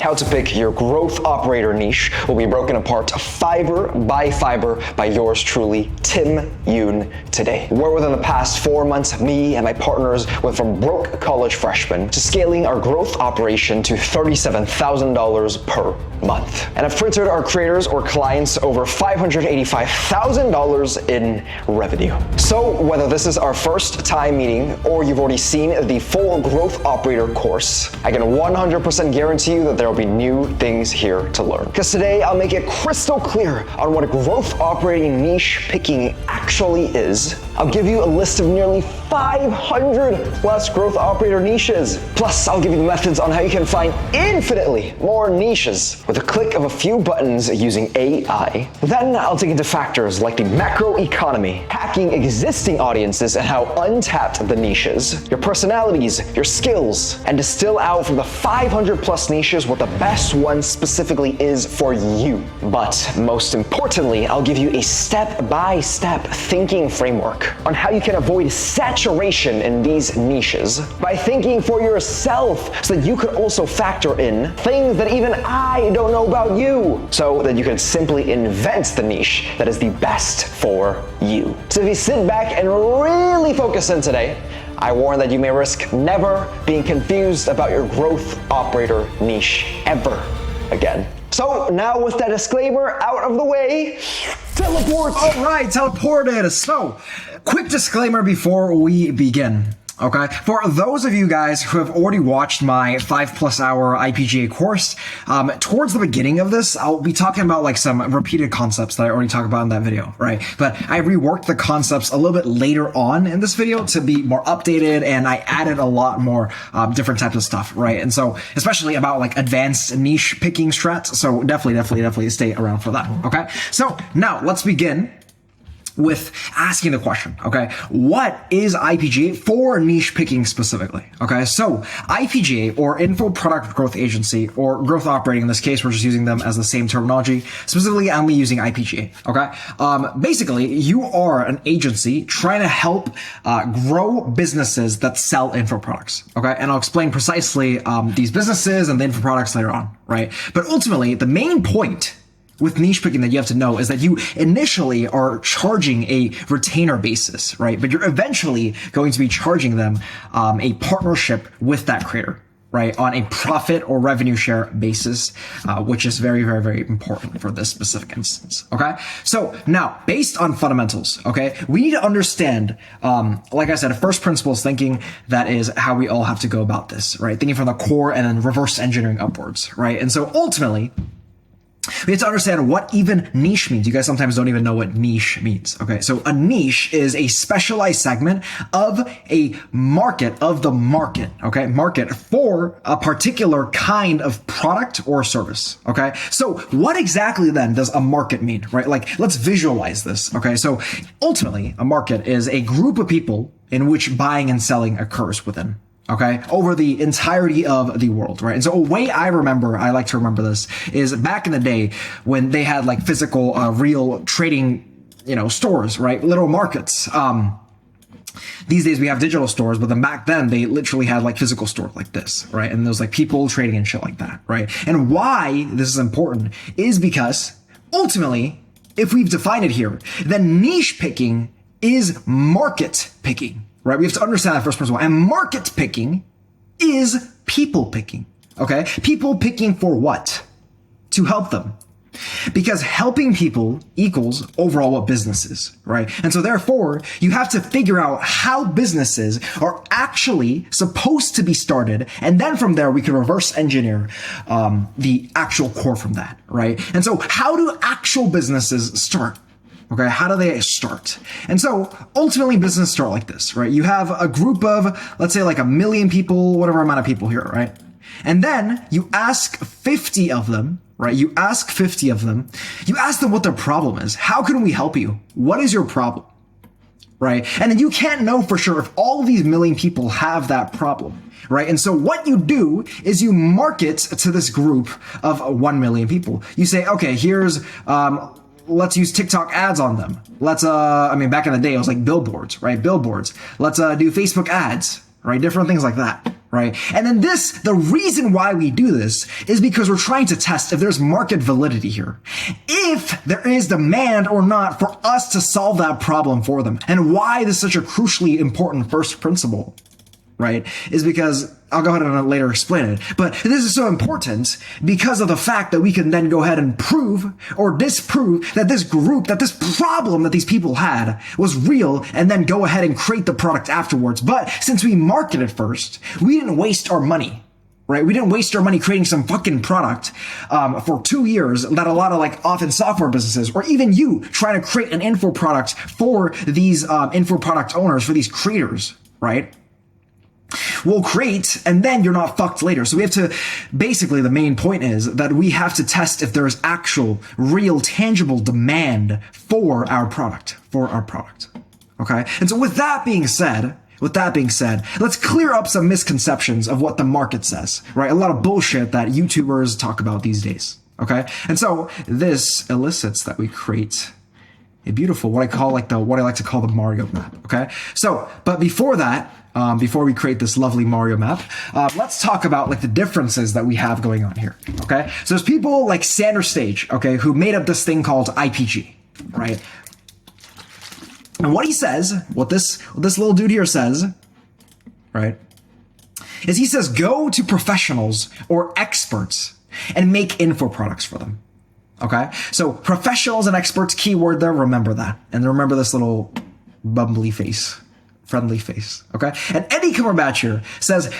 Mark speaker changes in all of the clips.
Speaker 1: How to pick your growth operator niche will be broken apart fiber by yours truly, Tim Yoon, today. Where within the past 4 months, me and my partners went from broke college freshmen to scaling our growth operation to $37,000 per month. And have printed our creators or clients over $585,000 in revenue. So whether this is our first time meeting or you've already seen the full growth operator course, I can 100% guarantee you that there will be new things here to learn. Because today I'll make it crystal clear on what a growth operating niche picking actually is. I'll give you a list of nearly 500 plus growth operator niches. Plus, I'll give you the methods on how you can find infinitely more niches with a click of a few buttons using AI. Then I'll dig into factors like the macro economy, hacking existing audiences and how untapped the niches, your personalities, your skills, and distill out from the 500 plus niches what the best one specifically is for you. But most importantly, I'll give you a step-by-step thinking framework on how you can avoid saturation in these niches by thinking for yourself so that you could also factor in things that even I don't know about you, so that you can simply invent the niche that is the best for you. So if you sit back and really focus in today, I warn that you may risk never being confused about your growth operator niche ever again. So now with that disclaimer out of the way, teleport!
Speaker 2: All right, teleported. So, quick disclaimer before we begin. Okay, for those of you guys who have already watched my 5+ hour IPGA course, towards the beginning of this, I'll be talking about like some repeated concepts that I already talked about in that video, right? But I reworked the concepts a little bit later on in this video to be more updated, and I added a lot more different types of stuff, right? And so, especially about like advanced niche picking strats. So definitely stay around for that. Okay, so now let's begin with asking the question, okay, what is IPGA for niche picking specifically? Okay, so IPGA, or Info Product Growth Agency, or Growth Operating, in this case, we're just using them as the same terminology. Specifically, I'm using IPGA, okay? Basically, you are an agency trying to help grow businesses that sell info products, okay? And I'll explain precisely these businesses and the info products later on, right? But ultimately, the main point with niche picking that you have to know is that you initially are charging a retainer basis, right? But you're eventually going to be charging them a partnership with that creator, right? On a profit or revenue share basis, which is very important for this specific instance, okay? So now, based on fundamentals, okay, we need to understand, like I said, a first principles thinking. That is how we all have to go about this, right? Thinking from the core and then reverse engineering upwards, right? And so ultimately, we have to understand what even niche means. You guys sometimes don't even know what niche means. Okay, so a niche is a specialized segment of a market, of the market, okay? Market for a particular kind of product or service, okay? So what exactly then does a market mean, right? Like, let's visualize this, okay? So ultimately, a market is a group of people in which buying and selling occurs within. Okay, over the entirety of the world, right? And so a way I like to remember this, is back in the day when they had like physical, real trading, stores, right? Little markets. These days we have digital stores, but then back then they literally had like physical stores like this, right? And there's like people trading and shit like that, right? And why this is important is because ultimately, if we've defined it here, then niche picking is market picking. Right? We have to understand that first principle. And market picking is people picking. Okay? People picking for what? To help them. Because helping people equals overall what business is, right? And so therefore, you have to figure out how businesses are actually supposed to be started. And then from there, we can reverse engineer the actual core from that, right? And so how do actual businesses start? Okay, how do they start? And so ultimately businesses start like this, right? You have a group of, let's say like 1 million people, whatever amount of people here, right? And then you ask 50 of them, right? You ask 50 of them, you ask them what their problem is. How can we help you? What is your problem? Right? And then you can't know for sure if all of these 1 million people have that problem, right? And so what you do is you market to this group of 1 million people. You say, okay, here's, let's use TikTok ads on them. Let's, back in the day, it was like billboards, right? Billboards. Let's do Facebook ads, right? Different things like that, right? And then the reason why we do this is because we're trying to test if there's market validity here. If there is demand or not for us to solve that problem for them. And why this is such a crucially important first principle, right, is because I'll go ahead and later explain it. But this is so important because of the fact that we can then go ahead and prove or disprove that this group, that this problem that these people had was real, and then go ahead and create the product afterwards. But since we marketed first, we didn't waste our money. Right? We didn't waste our money creating some fucking product for 2 years that a lot of like often software businesses, or even you trying to create an info product for these info product owners, for these creators, right? Will create, and then you're not fucked later. So we have to, basically the main point is that we have to test if there's actual, real, tangible demand for our product, okay? And so with that being said, let's clear up some misconceptions of what the market says, right? A lot of bullshit that YouTubers talk about these days, okay? And so this elicits that we create a beautiful, what I like to call the Mario map, okay? So, but before that, before we create this lovely Mario map, let's talk about like the differences that we have going on here, okay? So there's people like Sander Stage, okay, who made up this thing called IPG, right? And what he says, what this little dude here says, right, is he says go to professionals or experts and make info products for them. Okay, so professionals and experts, keyword there, remember that. And remember this little bumbly face, friendly face, okay? And Eddie Cumberbatch here says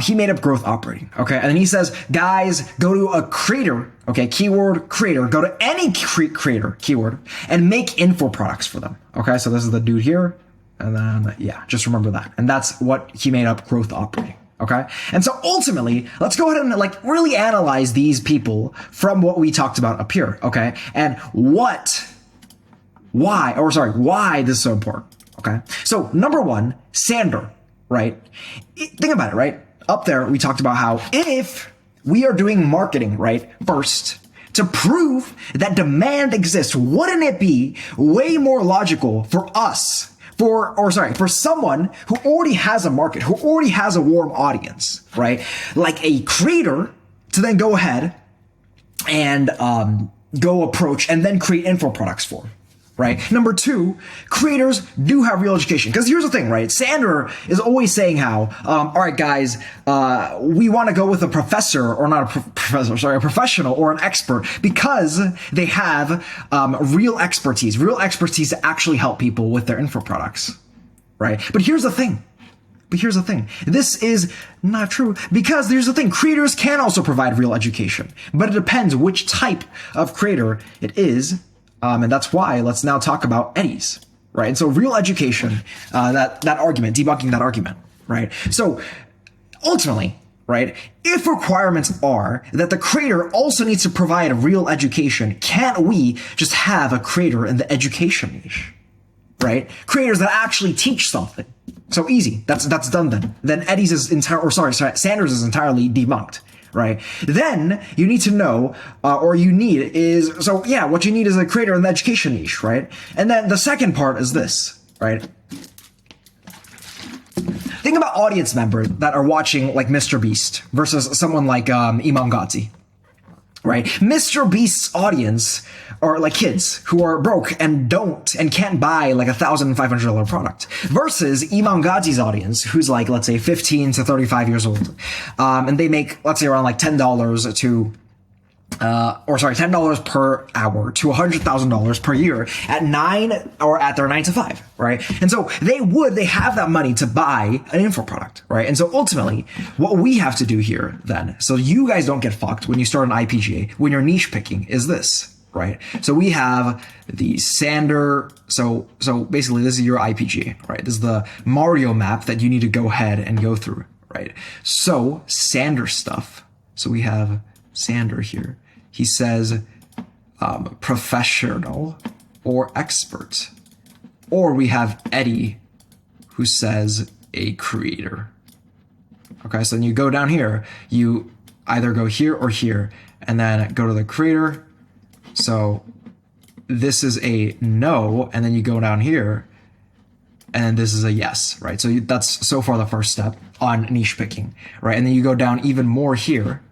Speaker 2: he made up growth operating, okay? And then he says, guys, go to a creator, okay, keyword creator, go to any creator, keyword, and make info products for them, okay? So this is the dude here, and then, yeah, just remember that. And that's what he made up growth operating. Okay. And so ultimately, let's go ahead and like really analyze these people from what we talked about up here. Okay. And why this is so important. Okay. So number one, Sander, right? Think about it, right? Up there, we talked about how if we are doing marketing, right, first, to prove that demand exists, wouldn't it be way more logical for us for someone who already has a market, who already has a warm audience, right? Like a creator to then go ahead and go approach and then create info products for, right? Number two, creators do have real education. Because here's the thing, right? Sander is always saying how, all right, guys, we want to go with a professor, or not a a professional or an expert, because they have real expertise to actually help people with their info products, right? But here's the thing. This is not true, because here's the thing. Creators can also provide real education, but it depends which type of creator it is. And that's why let's now talk about Eddie's, right? And so real education, that argument, debunking that argument, right? So ultimately, right, if requirements are that the creator also needs to provide real education, can't we just have a creator in the education niche, right? Creators that actually teach something. So easy. That's done then. Then Sanders is entirely debunked. Right. Then you need to know, what you need is a creator in the education niche, right? And then the second part is this, right? Think about audience members that are watching like Mr. Beast versus someone like Imam Ghazi, right? Mr. Beast's audience are like kids who are broke and can't buy like $1,500 product, versus Imam Ghazi's audience, who's like, let's say 15 to 35 years old. And they make, let's say, around like $10 per hour to $100,000 per year at their 9 to 5, right? And so they have that money to buy an info product, right? And so ultimately, what we have to do here then, so you guys don't get fucked when you start an IPGA, when you're niche picking, is this, right? So we have the Sander, so basically this is your IPGA, right? This is the Mario map that you need to go ahead and go through, right? So Sander stuff. So we have Sander here. He says professional or expert. Or we have Eddie, who says a creator. Okay, so then you go down here, you either go here or here, and then go to the creator. So this is a no, and then you go down here, And this is a yes, right? So that's so far the first step on niche picking, right? And then you go down even more here,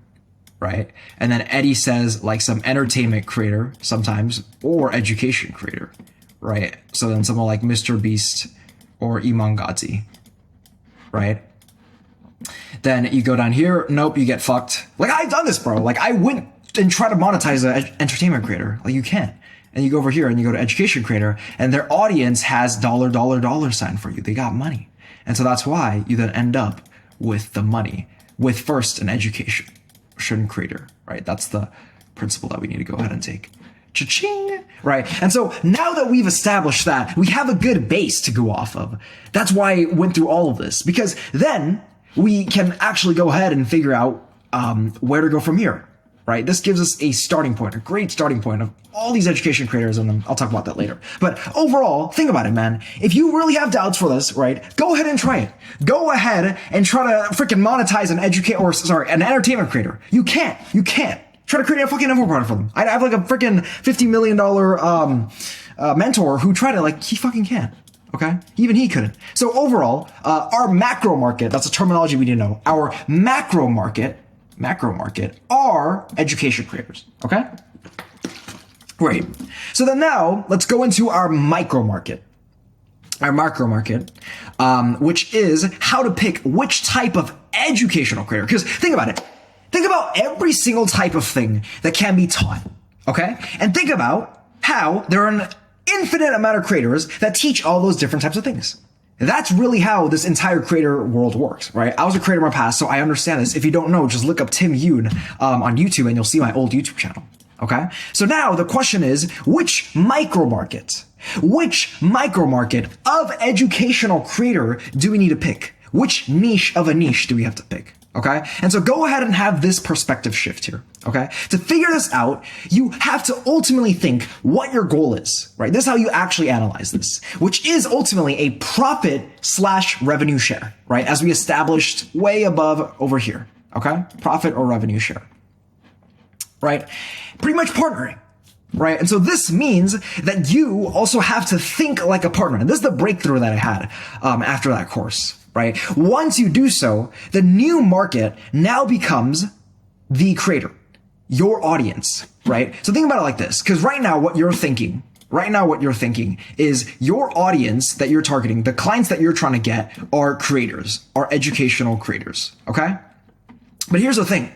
Speaker 2: right? And then Eddie says like some entertainment creator sometimes, or education creator, right? So then someone like Mr. Beast or Imangazi, right? Then you go down here, nope, you get fucked. Like I've done this, bro. Like I went and try to monetize an entertainment creator. Like you can't. And you go over here and you go to education creator and their audience has $$ for you. They got money. And so that's why you then end up with the money with first an education creator, right? That's the principle that we need to go ahead and take. Cha-ching, right? And so now that we've established that, we have a good base to go off of. That's why I went through all of this, because then we can actually go ahead and figure out where to go from here, right? This gives us a starting point, a great starting point of all these education creators, and I'll talk about that later. But overall, think about it, man. If you really have doubts for this, right, go ahead and try it. Go ahead and try to freaking monetize an entertainment creator. You can't. Try to create a fucking info product for them. I have like a freaking $50 million mentor who tried it, like he fucking can't. Okay? Even he couldn't. So overall, our macro market, that's a terminology we need to know. Our macro market are education creators. Okay? Great. So then now let's go into our micro market. Our macro market, which is how to pick which type of educational creator. Because think about it. Think about every single type of thing that can be taught. Okay? And think about how there are an infinite amount of creators that teach all those different types of things. That's really how this entire creator world works, right? I was a creator in my past, so I understand this. If you don't know, just look up Tim Yoon on YouTube and you'll see my old YouTube channel. Okay? So now the question is, which micro market of educational creator do we need to pick? Which niche of a niche do we have to pick? Okay? And so go ahead and have this perspective shift here. Okay? To figure this out, you have to ultimately think what your goal is, right? This is how you actually analyze this, which is ultimately a profit/revenue share, right? As we established way above over here. Okay? Profit or revenue share. Right? Pretty much partnering. Right? And so this means that you also have to think like a partner. And this is the breakthrough that I had after that course. Right? Once you do so, the new market now becomes the creator, your audience, right? So think about it like this, because right now what you're thinking is your audience that you're targeting, the clients that you're trying to get are creators, are educational creators, okay? But here's the thing.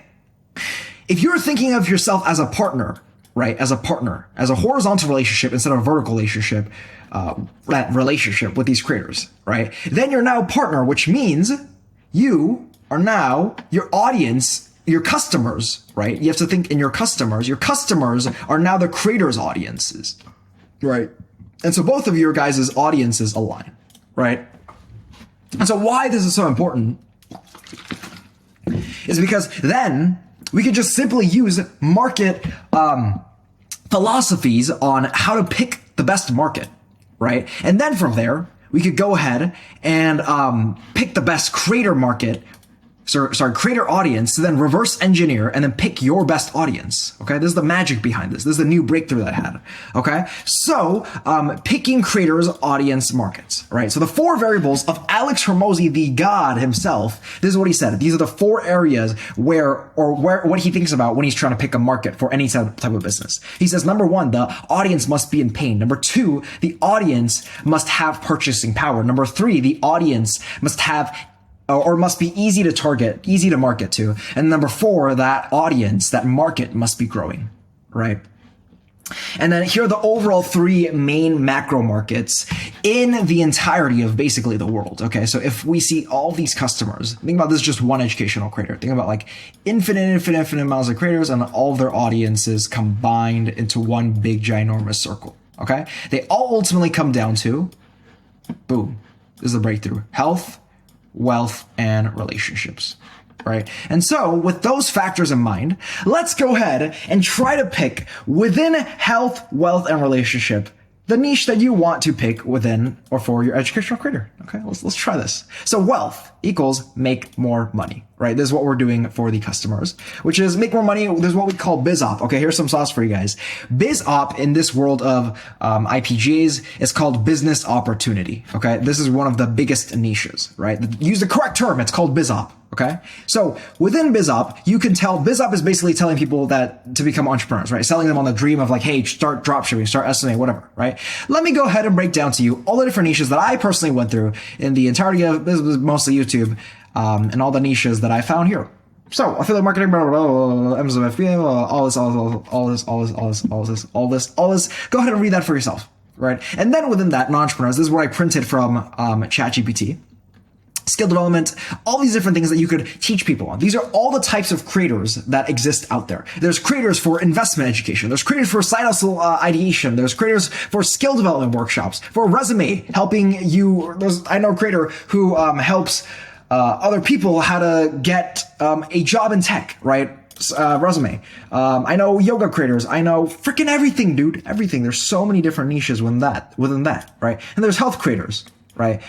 Speaker 2: If you're thinking of yourself as a partner, right? As a horizontal relationship instead of a vertical relationship, that relationship with these creators, right? Then you're now a partner, which means you are now your audience, your customers, right? You have to think in your customers. Your customers are now the creators' audiences, right? And so both of your guys' audiences align, right? And so why this is so important is because then we could just simply use market philosophies on how to pick the best market, right? And then from there, we could go ahead and pick the best creator market, creator audience, to then reverse engineer and then pick your best audience. Okay, this is the magic behind this. This is the new breakthrough that I had. Okay, so picking creators, audience, markets. Right. So the 4 variables of Alex Hormozi, the god himself. This is what he said. These are the 4 areas where what he thinks about when he's trying to pick a market for any type of business. He says, number 1, the audience must be in pain. Number 2, the audience must have purchasing power. Number 3, the audience must have or must be easy to target, easy to market to. And number 4, that audience, that market must be growing, right? And then here are the overall 3 main macro markets in the entirety of basically the world. Okay, so if we see all these customers, think about this just one educational creator. Think about like infinite amounts of creators and all of their audiences combined into one big ginormous circle. Okay, they all ultimately come down to, boom, this is the breakthrough: health, wealth, and relationships, right? And so with those factors in mind, let's go ahead and try to pick within health, wealth, and relationship, the niche that you want to pick within or for your educational creator. Okay, let's try this. So wealth. equals make more money, right? This is what we're doing for the customers, which is make more money. There's what we call BizOp. Okay, here's some sauce for you guys. BizOp in this world of IPGs is called business opportunity. Okay, this is one of the biggest niches, right? Use the correct term. It's called BizOp. Okay, so within BizOp, you can tell BizOp is basically telling people that to become entrepreneurs, right? Selling them on the dream of like, hey, start dropshipping, start SMA, whatever, right? Let me go ahead and break down to you all the different niches that I personally went through in the entirety of this was mostly YouTube, and all the niches that I found here. So affiliate marketing, blah, blah, blah, blah, Amazon FBA, all this. Go ahead and read that for yourself, right? And then within that, non-entrepreneurs, this is what I printed from ChatGPT. Skill development, all these different things that you could teach people on. These are all the types of creators that exist out there. There's creators for investment education. There's creators for side hustle ideation. There's creators for skill development workshops, for resume, helping you. I know a creator who helps other people how to get a job in tech, right? Resume. I know yoga creators. I know freaking everything, dude. Everything. There's so many different niches within that, right? And there's health creators, right?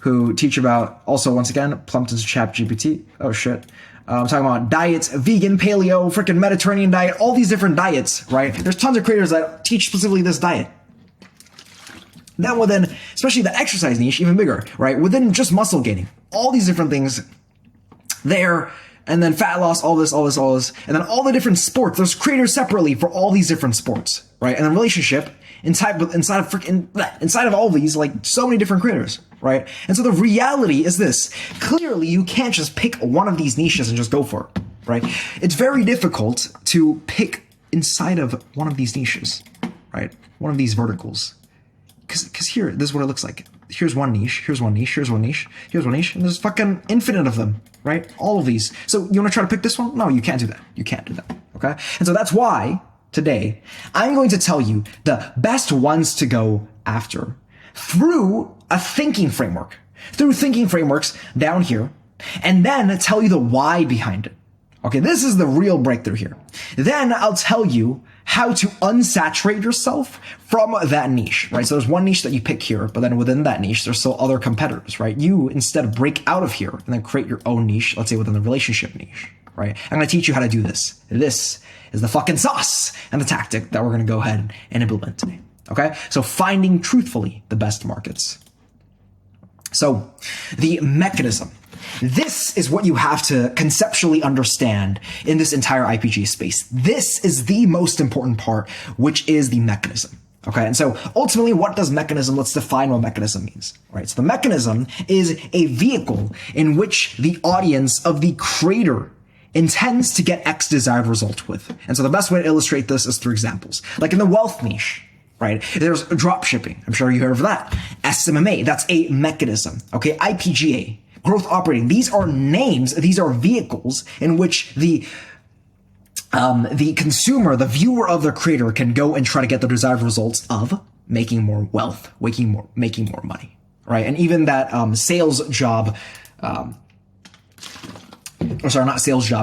Speaker 2: Who teach about, also once again, plumped into ChatGPT. Oh shit. I'm talking about diets, vegan, paleo, freaking Mediterranean diet, all these different diets, right? There's tons of creators that teach specifically this diet. Then within, especially the exercise niche, even bigger, right? Within just muscle gaining, all these different things there, and then fat loss, all this, and then all the different sports. There's creators separately for all these different sports, right? And then relationship, inside of all these, like so many different creators, right? And so the reality is this. Clearly, you can't just pick one of these niches and just go for it, right? It's very difficult to pick inside of one of these niches, right? One of these verticals. Because here, this is what it looks like. Here's one niche, here's one niche, here's one niche, here's one niche, and there's fucking infinite of them, right? All of these. So you want to try to pick this one? No, you can't do that. You can't do that, okay? And so that's why today, I'm going to tell you the best ones to go after through a thinking framework, through thinking frameworks down here, and then tell you the why behind it. Okay, this is the real breakthrough here. Then I'll tell you how to unsaturate yourself from that niche, right? So there's one niche that you pick here, but then within that niche, there's still other competitors, right? You instead break out of here and then create your own niche, let's say within the relationship niche, right? I'm going to teach you how to do this. This is the fucking sauce and the tactic that we're going to go ahead and implement today. Okay. So finding truthfully the best markets. So the mechanism, this is what you have to conceptually understand in this entire IPG space. This is the most important part, which is the mechanism. Okay. And so ultimately, what does mechanism? Let's define what mechanism means, right? So the mechanism is a vehicle in which the audience of the creator intends to get X desired result with. And so the best way to illustrate this is through examples. Like in the wealth niche, right? There's drop shipping. I'm sure you heard of that. SMMA, that's a mechanism. Okay. IPGA, growth operating. These are names. These are vehicles in which the consumer, the viewer of the creator can go and try to get the desired results of making more wealth, making more money, right? And even that sales job,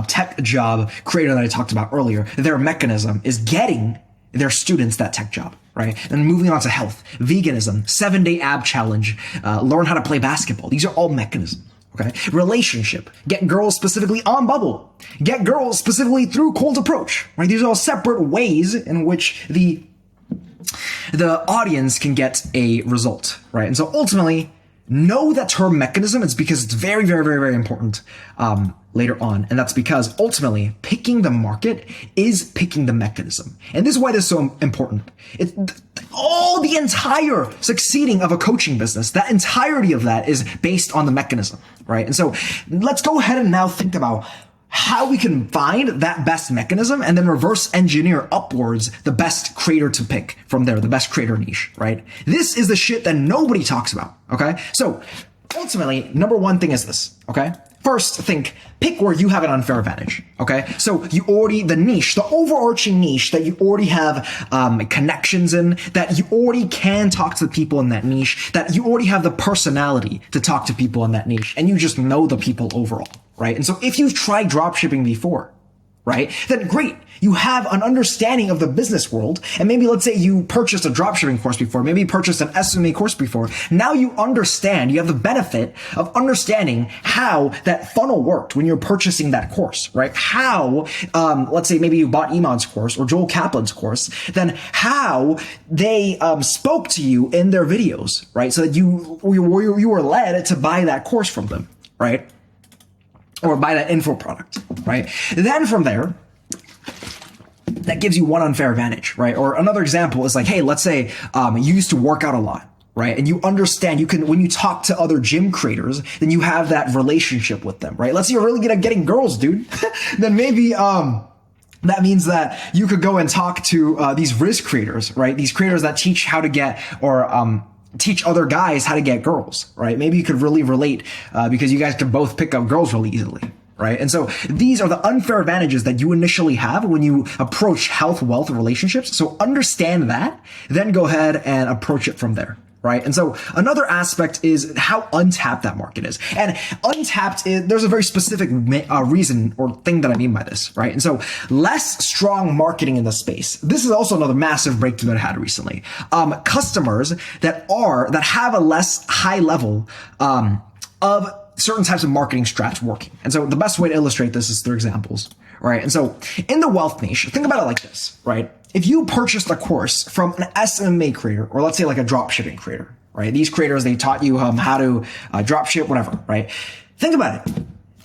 Speaker 2: tech job creator that I talked about earlier, their mechanism is getting their students that tech job, right? And moving on to health, veganism, 7-day ab challenge, learn how to play basketball. These are all mechanisms, okay? Relationship, get girls specifically on Bubble, get girls specifically through cold approach, right? These are all separate ways in which the audience can get a result, right? And so ultimately, know that term mechanism. It's because it's very, very, very, very important later on. And that's because ultimately picking the market is picking the mechanism. And this is why this is so important. It's all the entire succeeding of a coaching business, that entirety of that is based on the mechanism, right? And so let's go ahead and now think about how we can find that best mechanism and then reverse engineer upwards the best creator to pick from there, the best creator niche, right? This is the shit that nobody talks about, okay? So ultimately, number one thing is this, okay? First, pick where you have an unfair advantage, okay? So you already, the niche, the overarching niche that you already have connections in, that you already can talk to the people in that niche, that you already have the personality to talk to people in that niche, and you just know the people overall, right? And so if you've tried dropshipping before, right? Then great. You have an understanding of the business world. And maybe let's say you purchased a dropshipping course before, maybe you purchased an SMA course before. Now you understand, you have the benefit of understanding how that funnel worked when you're purchasing that course, right? How, let's say maybe you bought Iman's course or Joel Kaplan's course, then how they spoke to you in their videos, right? So that you were led to buy that course from them, right? Or buy that info product, right? Then from there, that gives you one unfair advantage, right? Or another example is like, hey, let's say you used to work out a lot, right? And you understand, you can, when you talk to other gym creators, then you have that relationship with them, right? Let's say you're really good at getting girls, dude. Then maybe that means that you could go and talk to these risk creators, right? These creators that teach how to get, or teach other guys how to get girls, right? Maybe you could really relate because you guys can both pick up girls really easily, right? And so these are the unfair advantages that you initially have when you approach health, wealth, relationships. So understand that, then go ahead and approach it from there. Right. And so another aspect is how untapped that market is. And untapped is, there's a very specific reason or thing that I mean by this. Right. And so less strong marketing in the space. This is also another massive breakthrough that I had recently. Customers that have a less high level, of certain types of marketing strats working. And so the best way to illustrate this is through examples. Right. And so in the wealth niche, think about it like this. Right. If you purchased a course from an SMA creator, or let's say like a dropshipping creator, right? These creators, they taught you how to dropship, whatever, right? Think about it.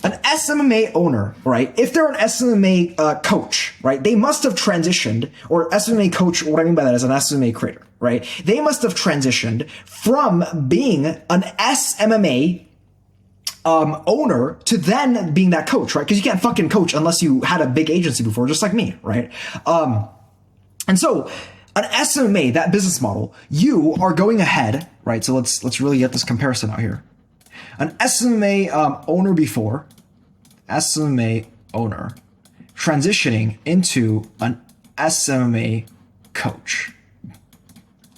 Speaker 2: An SMA owner, right? If they're an SMA coach, right? They must have transitioned, or SMA coach, what I mean by that is an SMA creator, right? They must have transitioned from being an SMMA owner to then being that coach, right? Because you can't fucking coach unless you had a big agency before, just like me, right? And so an SMA, that business model, you are going ahead, right? So let's really get this comparison out here. An SMA owner before, SMA owner, transitioning into an SMA coach.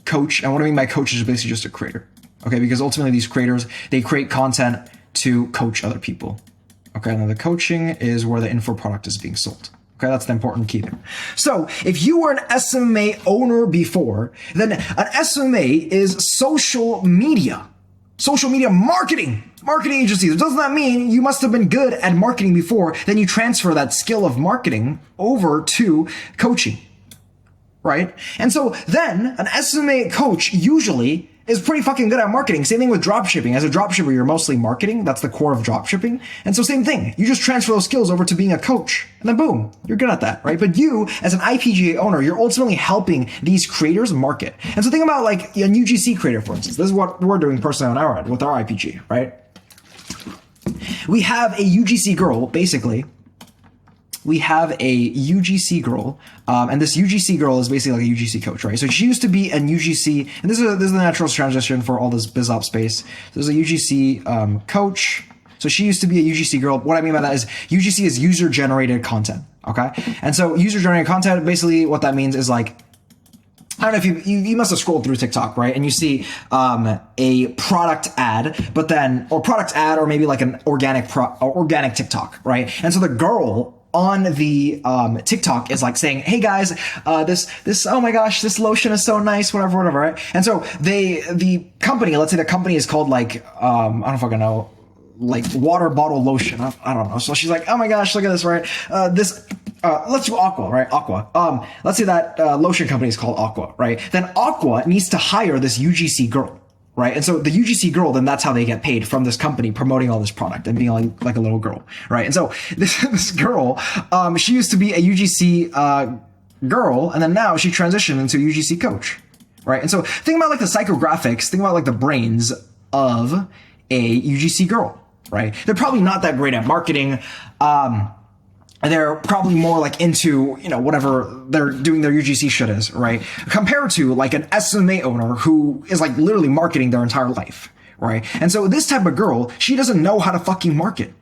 Speaker 2: Coach, and what I mean by coach is basically just a creator, okay? Because ultimately these creators, they create content to coach other people, okay? Now the coaching is where the info product is being sold. Okay, that's the important key there. So if you were an SMA owner before, then an SMA is social media marketing agencies. Doesn't that mean you must have been good at marketing before, then you transfer that skill of marketing over to coaching, right? And so then an SMA coach usually is pretty fucking good at marketing. Same thing with dropshipping. As a dropshipper, you're mostly marketing. That's the core of dropshipping. And so same thing. You just transfer those skills over to being a coach. And then boom, you're good at that, right? But you, as an IPGA owner, you're ultimately helping these creators market. And so think about like a UGC creator, for instance. This is what we're doing personally on our end with our IPG, right? We have a UGC girl, basically. We have a UGC girl, and this UGC girl is basically like a UGC coach, right? So she used to be a UGC, and this is the natural transition for all this biz op space. There's a UGC coach. So she used to be a UGC girl. What I mean by that is UGC is user generated content, okay? And so user generated content, basically what that means is like, I don't know if you must have scrolled through TikTok, right? And you see a product ad, or maybe like an organic TikTok, right? And so the girl on the TikTok is like saying, hey guys, this oh my gosh, this lotion is so nice, whatever, right? And so the company, let's say the company is called like I don't fucking know, like water bottle lotion. I don't know. So she's like, oh my gosh, look at this, right? Let's do Aqua, right? Aqua. Let's say that lotion company is called Aqua, right? Then Aqua needs to hire this UGC girl. Right. And so the UGC girl, then that's how they get paid from this company promoting all this product and being like a little girl. Right. And so this girl, she used to be a UGC girl, and then now she transitioned into a UGC coach. Right. And so think about like the psychographics, think about like the brains of a UGC girl. Right. They're probably not that great at marketing. They're probably more like into, whatever they're doing their UGC shit is, right? Compared to like an SMA owner who is like literally marketing their entire life, right? And so this type of girl, she doesn't know how to fucking market.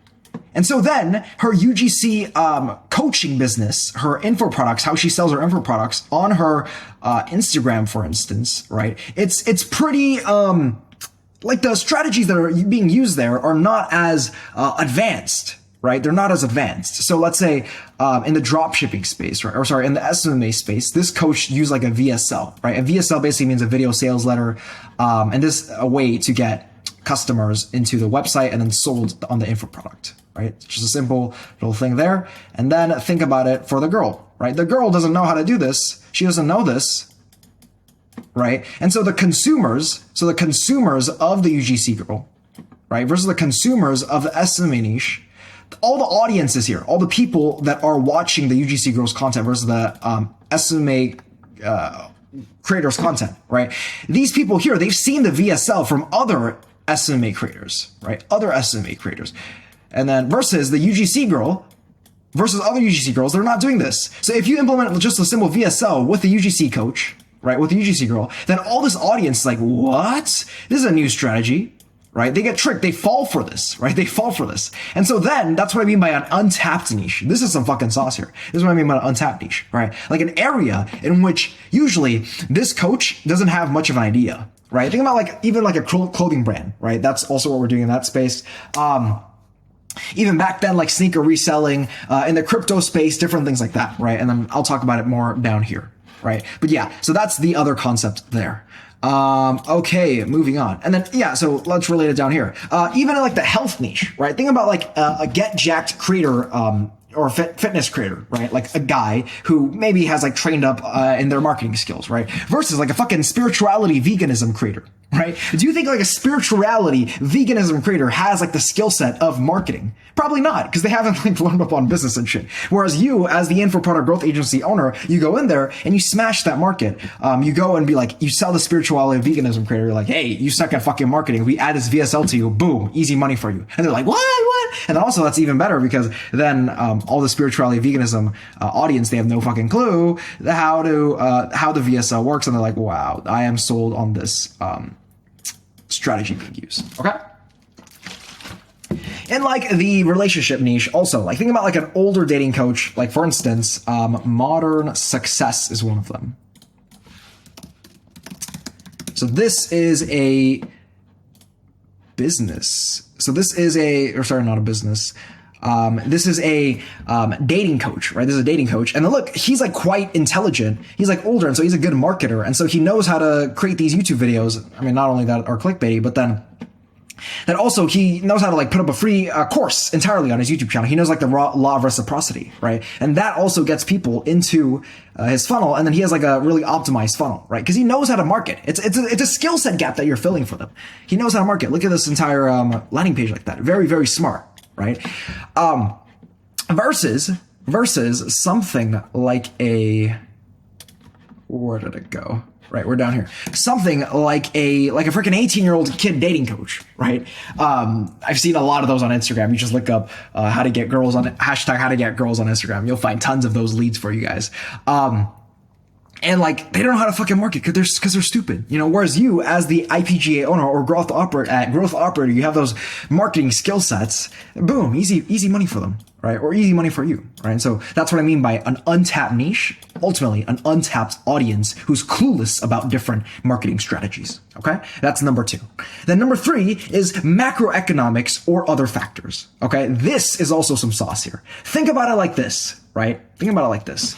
Speaker 2: And so then her UGC coaching business, her info products, how she sells her info products on her Instagram, for instance, right? It's pretty like the strategies that are being used there are not as advanced. right? They're not as advanced. So let's say in the drop shipping space, right? Or sorry, in the SMA space, this coach used like a VSL, right? A VSL basically means a video sales letter, and this a way to get customers into the website and then sold on the info product, right? It's just a simple little thing there. And then think about it for the girl, right? The girl doesn't know how to do this. She doesn't know this, right? And so the consumers of the UGC girl, right, versus the consumers of the SMA niche, all the audiences here, all the people that are watching the UGC girls content versus the SMA creators content, right? These people here, they've seen the VSL from other SMA creators, right? Other SMA creators. And then versus the UGC girl, versus other UGC girls, they're not doing this. So if you implement just a simple VSL with the UGC coach, right, with the UGC girl, then all this audience is like, what? This is a new strategy, right? They get tricked. They fall for this, right? They fall for this. And so then that's what I mean by an untapped niche. This is some fucking sauce here. This is what I mean by an untapped niche, right? Like an area in which usually this coach doesn't have much of an idea, right? Think about like even like a clothing brand, right? That's also what we're doing in that space. Even back then, like sneaker reselling, in the crypto space, different things like that, right? And then I'll talk about it more down here, right? But yeah, so that's the other concept there. Okay, moving on. And then, yeah, so let's relate it down here. Even in like the health niche, right? Think about like a get jacked creator, or fitness creator, right? Like a guy who maybe has like trained up in their marketing skills, right? Versus like a fucking spirituality veganism creator, right? Do you think like a spirituality veganism creator has like the skill set of marketing? Probably not, because they haven't like learned up on business and shit. Whereas you, as the info product growth agency owner, you go in there and you smash that market. You go and be like, you sell the spirituality veganism creator. You're like, hey, you suck at fucking marketing. We add this VSL to you. Boom, easy money for you. And they're like, what? And then also that's even better because then all the spirituality veganism audience, they have no fucking clue how the VSL works, and they're like, wow, I am sold on this strategy being used. Okay. And like the relationship niche also, like think about like an older dating coach, like for instance, Modern Success is one of them. So this is a business. So this is not a business. This is a dating coach, right? This is a dating coach. And then look, he's like quite intelligent. He's like older, and so he's a good marketer. And so he knows how to create these YouTube videos. I mean, not only that are clickbaity, but then that also he knows how to like put up a free course entirely on his YouTube channel. He knows like the law of reciprocity, right? And that also gets people into his funnel. And then he has like a really optimized funnel, right? Because he knows how to market. It's a skill set gap that you're filling for them. He knows how to market. Look at this entire landing page like that. Very, very smart, right? Versus something like where did it go? Right, we're down here. Something like a freaking 18-year-old kid dating coach, right? I've seen a lot of those on Instagram. You just look up how to get girls on Instagram. You'll find tons of those leads for you guys. And like they don't know how to fucking market because they're stupid, you know. Whereas you, as the IPGA owner or growth operator, you have those marketing skill sets. Boom, easy money for them, right? Or easy money for you, right? And so that's what I mean by an untapped niche. Ultimately, an untapped audience who's clueless about different marketing strategies. Okay, that's number 2. Then number 3 is macroeconomics or other factors. Okay, this is also some sauce here. Think about it like this, right? Think about it like this.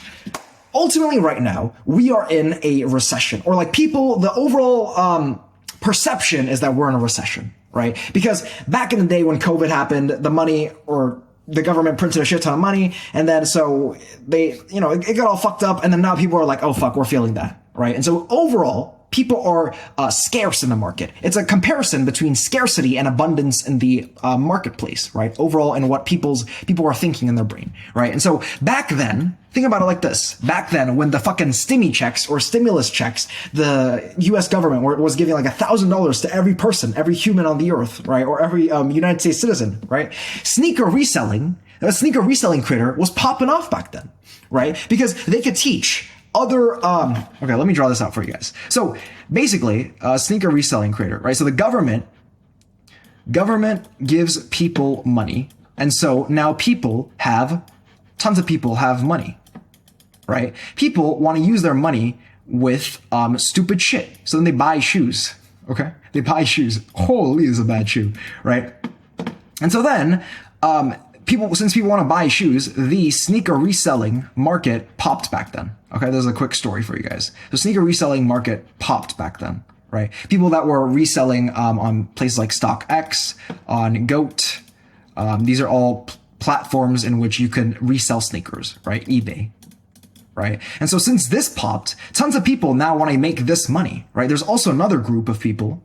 Speaker 2: Ultimately, right now, we are in a recession, or like the overall perception is that we're in a recession, right? Because back in the day when COVID happened, the money or the government printed a shit ton of money, and then so they, it got all fucked up, and then now people are like, oh fuck, we're feeling that, right? And so overall, people are scarce in the market. It's a comparison between scarcity and abundance in the marketplace, right? Overall, and what people are thinking in their brain, right? And so back then, think about it like this. Back then, when the fucking stimmy checks or stimulus checks, the U.S. government was giving like $1,000 to every person, every human on the earth, right? Or every United States citizen, right? A sneaker reselling creator was popping off back then, right? Because they could teach other, okay, let me draw this out for you guys. So basically, sneaker reselling creator, right? So the government gives people money. And so now tons of people have money, right? People want to use their money with, stupid shit. So then they buy shoes, okay? They buy shoes. Holy, this is a bad shoe, right? And so then, since people want to buy shoes, the sneaker reselling market popped back then. Okay, there's a quick story for you guys. The sneaker reselling market popped back then, right? People that were reselling on places like StockX, on Goat, these are all platforms in which you can resell sneakers, right? eBay, right? And so since this popped, tons of people now want to make this money, right? There's also another group of people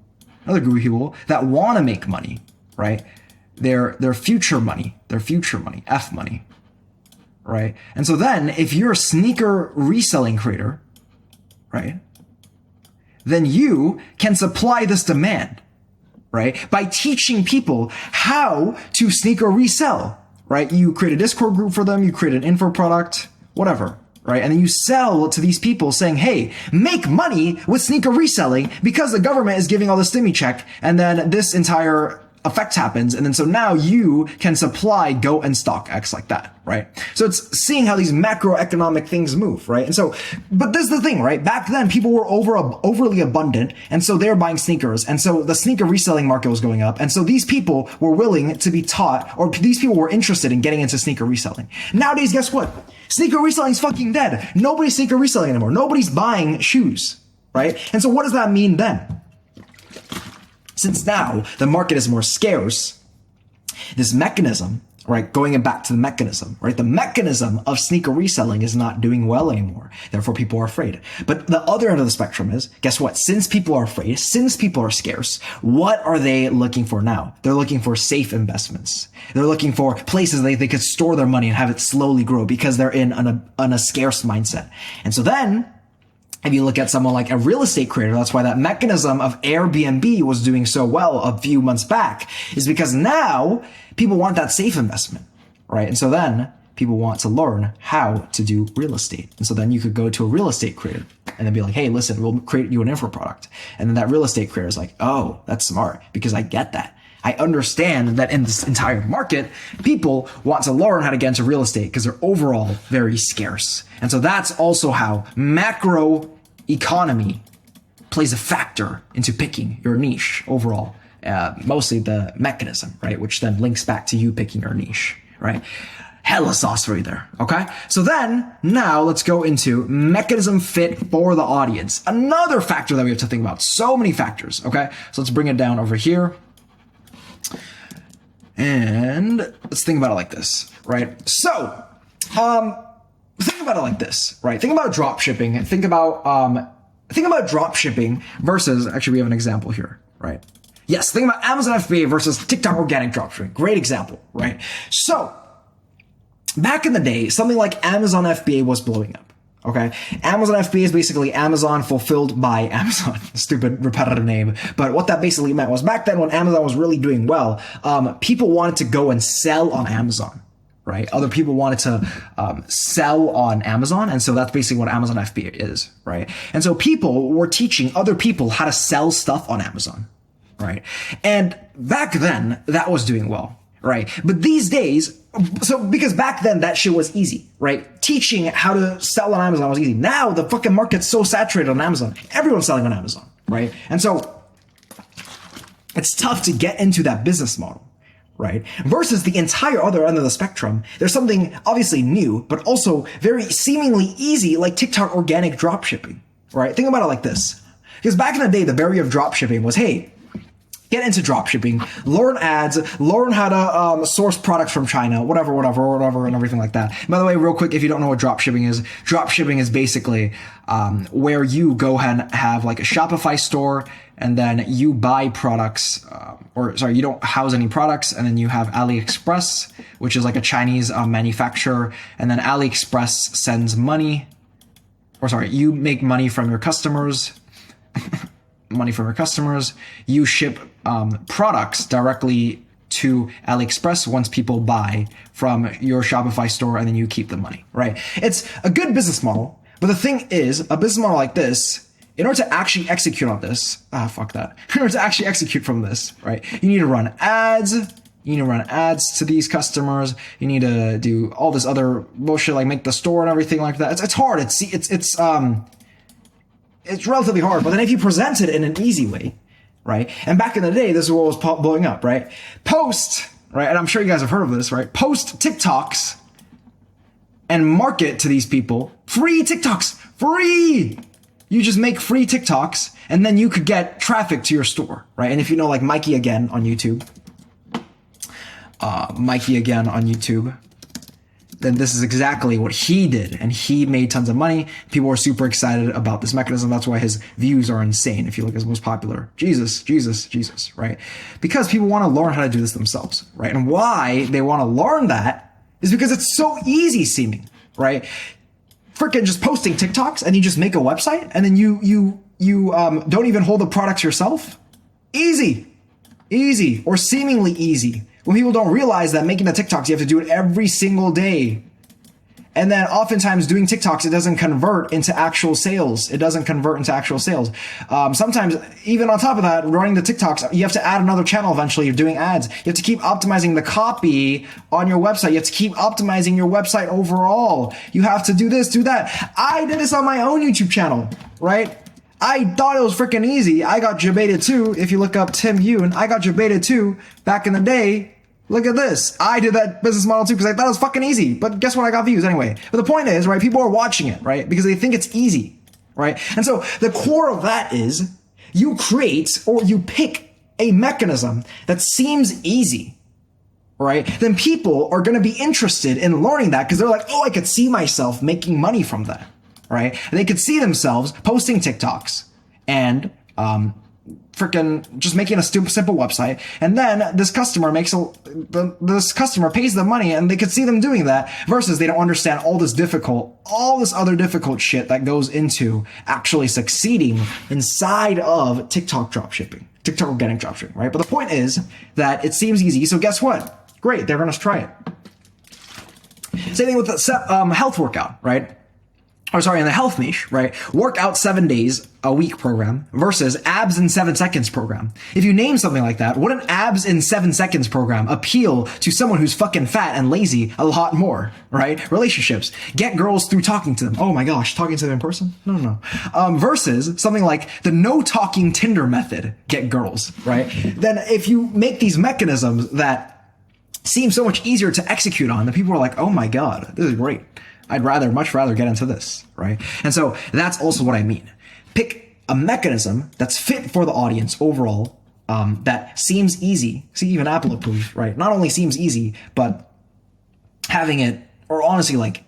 Speaker 2: that want to make money, right? Their future money, F money, right? And so then if you're a sneaker reselling creator, right, then you can supply this demand, right? By teaching people how to sneaker resell, right? You create a Discord group for them, you create an info product, whatever, right? And then you sell to these people saying, hey, make money with sneaker reselling because the government is giving all the stimmy check. And then this entire effect happens. And then so now you can supply Go and StockX like that, right? So it's seeing how these macroeconomic things move, right? And so, but this is the thing, right? Back then people were overly abundant. And so they're buying sneakers. And so the sneaker reselling market was going up. And so these people were willing to be taught, or these people were interested in getting into sneaker reselling. Nowadays, guess what? Sneaker reselling is fucking dead. Nobody's sneaker reselling anymore. Nobody's buying shoes, right? And so what does that mean then? Since now the market is more scarce, this mechanism, right, going back to the mechanism, right, the mechanism of sneaker reselling is not doing well anymore. Therefore, people are afraid. But the other end of the spectrum is, guess what? Since people are afraid, since people are scarce, what are they looking for now? They're looking for safe investments. They're looking for places they could store their money and have it slowly grow because they're in a scarce mindset. And so then, if you look at someone like a real estate creator, that's why that mechanism of Airbnb was doing so well a few months back, is because now people want that safe investment, right? And so then people want to learn how to do real estate. And so then you could go to a real estate creator and then be like, hey, listen, we'll create you an info product. And then that real estate creator is like, oh, that's smart because I get that. I understand that in this entire market, people want to learn how to get into real estate because they're overall very scarce. And so that's also how macro economy plays a factor into picking your niche overall. Mostly the mechanism, right? Which then links back to you picking your niche, right? Hella sauce for you there, okay? So then, now let's go into mechanism fit for the audience. Another factor that we have to think about. So many factors, okay? So let's bring it down over here. And let's think about it like this, right? So, think about it like this, right? Think about drop shipping. Think about drop shipping versus, actually we have an example here, right? Yes, think about Amazon FBA versus TikTok organic dropshipping. Great example, right? So, back in the day, something like Amazon FBA was blowing up. Okay. Amazon FBA is basically Amazon fulfilled by Amazon. Stupid repetitive name. But what that basically meant was back then when Amazon was really doing well, people wanted to go and sell on Amazon, right? Other people wanted to sell on Amazon. And so that's basically what Amazon FBA is, right? And so people were teaching other people how to sell stuff on Amazon, right? And back then that was doing well, right? But these days, so because back then that shit was easy, right? Teaching how to sell on Amazon was easy. Now the fucking market's so saturated on Amazon. Everyone's selling on Amazon, right? And so it's tough to get into that business model, right? Versus the entire other end of the spectrum, there's something obviously new, but also very seemingly easy, like TikTok organic dropshipping, right? Think about it like this. Because back in the day, the barrier of dropshipping was, hey, get into dropshipping, learn ads, learn how to source products from China, whatever, and everything like that. By the way, real quick, if you don't know what dropshipping is basically where you go ahead and have like a Shopify store, and then you buy products, you don't house any products, and then you have AliExpress, which is like a Chinese manufacturer, and then AliExpress sends money, you make money from your customers. You ship products directly to AliExpress once people buy from your Shopify store, and then you keep the money, right? It's a good business model, but the thing is, a business model like this, in order to actually execute on this, in order to actually execute from this, right, you need to run ads. You need to run ads to these customers. You need to do all this other bullshit, like make the store and everything like that. It's hard. It's relatively hard, but then if you present it in an easy way, right? And back in the day, this is what was blowing up, right? Post right? And I'm sure you guys have heard of this, right? Post TikToks and market to these people. Free TikToks, free! You just make free TikToks and then you could get traffic to your store, right? And if you know like Mikey Again on YouTube, then this is exactly what he did. And he made tons of money. People were super excited about this mechanism. That's why his views are insane. If you look at his most popular, Jesus, right? Because people want to learn how to do this themselves, right? And why they want to learn that is because it's so easy seeming, right? Freaking just posting TikToks and you just make a website and then you don't even hold the products yourself. Easy, or seemingly easy. When people don't realize that making the TikToks, you have to do it every single day. And then oftentimes doing TikToks, it doesn't convert into actual sales. Sometimes even on top of that, running the TikToks, you have to add another channel eventually. You're doing ads. You have to keep optimizing the copy on your website. You have to keep optimizing your website overall. You have to do this, do that. I did this on my own YouTube channel, right? I thought it was freaking easy. I got jebaited too. If you look up Tim Yoon, I got jebaited too back in the day. Look at this. I did that business model too because I thought it was fucking easy. But guess what? I got views anyway. But the point is, right, people are watching it, right? Because they think it's easy, right? And so the core of that is you create or you pick a mechanism that seems easy, right? Then people are going to be interested in learning that because they're like, oh, I could see myself making money from that, right? And they could see themselves posting TikToks and, freaking just making a simple website, and then this customer pays them money, and they could see them doing that. Versus they don't understand all this other difficult shit that goes into actually succeeding inside of TikTok dropshipping, TikTok organic dropshipping, right? But the point is that it seems easy. So guess what? Great, they're gonna try it. Same thing with the health workout, right? In the health niche, right? Workout 7 days a week program versus abs in 7 seconds program. If you name something like that, wouldn't abs in 7 seconds program appeal to someone who's fucking fat and lazy a lot more, right? Relationships. Get girls through talking to them. Oh my gosh, talking to them in person? No. Versus something like the no talking Tinder method, get girls, right? Then if you make these mechanisms that seem so much easier to execute on, then people are like, oh my God, this is great. I'd much rather get into this, right? And so that's also what I mean. Pick a mechanism that's fit for the audience overall, that seems easy. See, even Apple approved, right? Not only seems easy, but having it, or honestly, like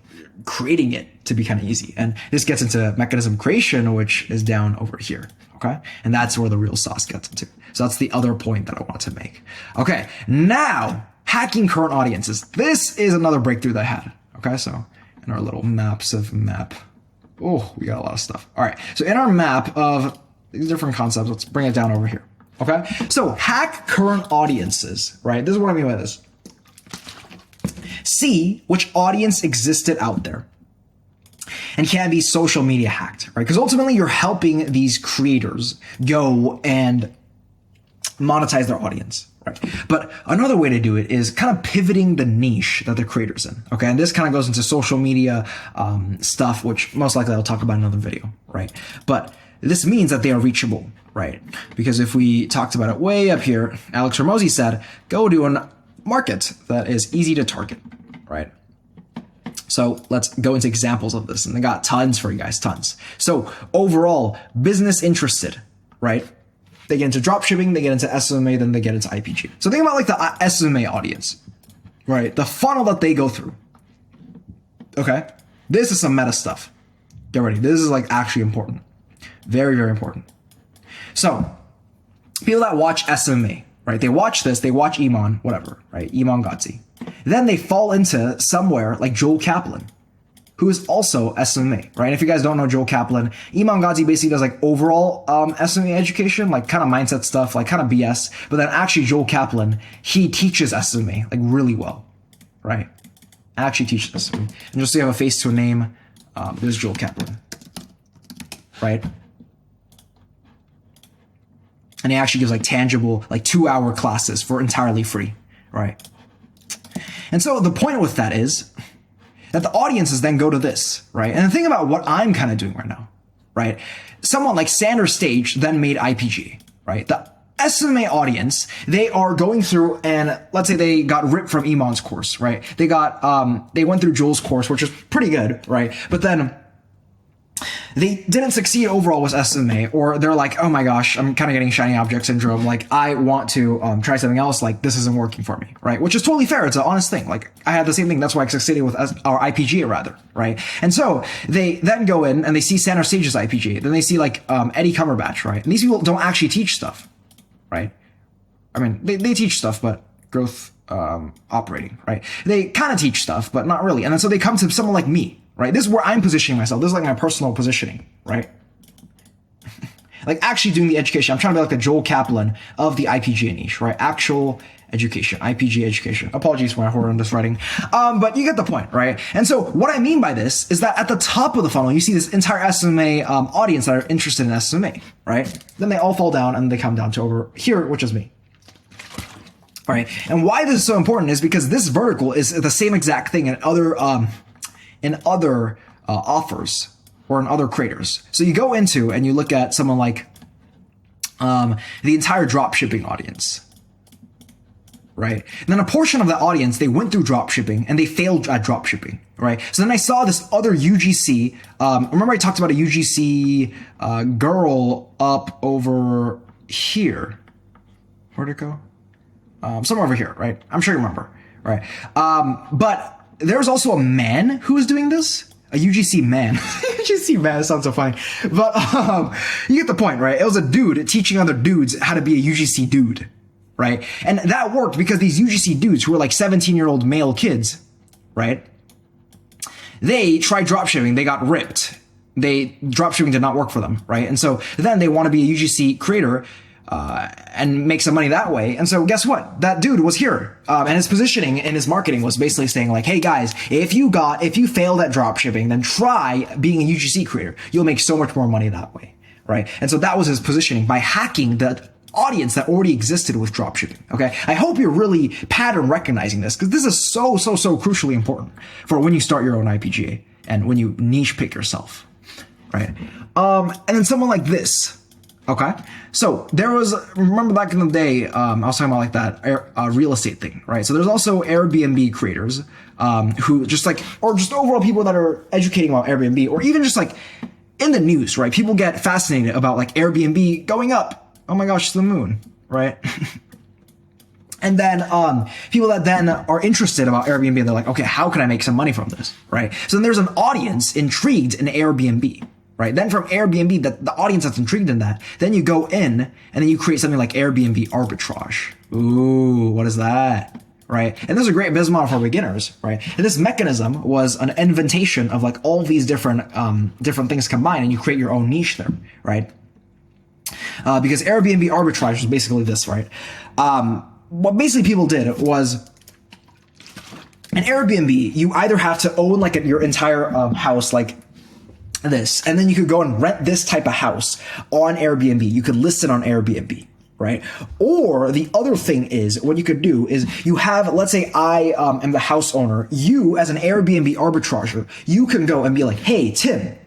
Speaker 2: creating it to be kind of easy. And this gets into mechanism creation, which is down over here, okay? And that's where the real sauce gets into. So that's the other point that I want to make. Okay, now, hacking current audiences. This is another breakthrough that I had, okay? So in our little maps of map. Oh, we got a lot of stuff. All right. So in our map of these different concepts, let's bring it down over here. Okay. So hack current audiences, right? This is what I mean by this. See which audience existed out there and can be social media hacked, right? Because ultimately you're helping these creators go and monetize their audience. Right. But another way to do it is kind of pivoting the niche that the creator's in. Okay. And this kind of goes into social media stuff, which most likely I'll talk about in another video. Right. But this means that they are reachable. Right. Because if we talked about it way up here, Alex Ramosi said, go to a market that is easy to target. Right. So let's go into examples of this. And they got tons for you guys, tons. So overall, business interested. Right. They get into dropshipping, they get into SMA, then they get into IPG. So think about like the SMA audience, right? The funnel that they go through. Okay. This is some meta stuff. Get ready. This is like actually important. Very, very important. So people that watch SMA, right? They watch this, they watch Iman, whatever, right? Iman Gotzi. Then they fall into somewhere like Joel Kaplan, who is also SMA, right? If you guys don't know Joel Kaplan, Iman Ghazi basically does like overall SMA education, like kind of mindset stuff, like kind of BS. But then actually Joel Kaplan, he teaches SMA like really well, right? Actually teaches SMA. And just so you have a face to a name, this is Joel Kaplan, right? And he actually gives like tangible, like 2-hour classes for entirely free, right? And so the point with that is that the audiences then go to this, right? And the thing about what I'm kind of doing right now, right? Someone like Sanders Stage then made IPG, right? The SMA audience, they are going through, and let's say they got ripped from Iman's course, right? They went through Joel's course, which is pretty good, right? But then they didn't succeed overall with SMA, or they're like, oh my gosh, I'm kind of getting shiny object syndrome. Like, I want to try something else. Like, this isn't working for me, right? Which is totally fair. It's an honest thing. Like, I had the same thing. That's why I succeeded with our IPGA rather, right? And so they then go in and they see Center Stage's IPGA. Then they see like Eddie Cumberbatch, right? And these people don't actually teach stuff, right? I mean, they teach stuff, but growth operating, right? They kind of teach stuff, but not really. And then so they come to someone like me, right? This is where I'm positioning myself. This is like my personal positioning, right? Like actually doing the education. I'm trying to be like the Joel Kaplan of the IPGA niche, right? Actual education, IPGA education. Apologies for my horrendous writing. But you get the point, right? And so what I mean by this is that at the top of the funnel, you see this entire SMA audience that are interested in SMA, right? Then they all fall down and they come down to over here, which is me. All right. And why this is so important is because this vertical is the same exact thing in other offers or in other creators. So you go into and you look at someone like the entire drop shipping audience, right? And then a portion of the audience, they went through drop shipping and they failed at drop shipping, right? So then I saw this other UGC. Remember I talked about a UGC girl up over here. Where'd it go? Somewhere over here, right? I'm sure you remember, right? But there's also a man who was doing this. A UGC man. UGC man sounds so funny. But you get the point, right? It was a dude teaching other dudes how to be a UGC dude, right? And that worked because these UGC dudes who were like 17-year-old male kids, right? They tried dropshipping. They got ripped. Dropshipping did not work for them, right? And so then they want to be a UGC creator and make some money that way. And so guess what? That dude was here. And his positioning and his marketing was basically saying like, hey guys, if you failed at dropshipping, then try being a UGC creator. You'll make so much more money that way, right? And so that was his positioning by hacking the audience that already existed with dropshipping. Okay. I hope you're really pattern recognizing this because this is so crucially important for when you start your own IPGA and when you niche pick yourself, right? And then someone like this. Okay, so remember back in the day, I was talking about like that real estate thing, right? So there's also Airbnb creators who just overall people that are educating about Airbnb, or even just like in the news, right? People get fascinated about like Airbnb going up. Oh my gosh, to the moon, right? And then people that then are interested about Airbnb, they're like, okay, how can I make some money from this, right? So then there's an audience intrigued in Airbnb. Right. Then from Airbnb, the audience that's intrigued in that, then you go in and then you create something like Airbnb arbitrage. Ooh, what is that? Right. And this is a great business model for beginners. Right. And this mechanism was an inventation of like all these different things combined, and you create your own niche there. Right. Because Airbnb arbitrage was basically this. Right. What basically people did was, in Airbnb, you either have to own like your entire house, like this, and then you could go and rent this type of house on Airbnb. You could list it on Airbnb, right? Or the other thing is, what you could do is you have, let's say I am the house owner. You as an Airbnb arbitrager, you can go and be like, hey, Tim,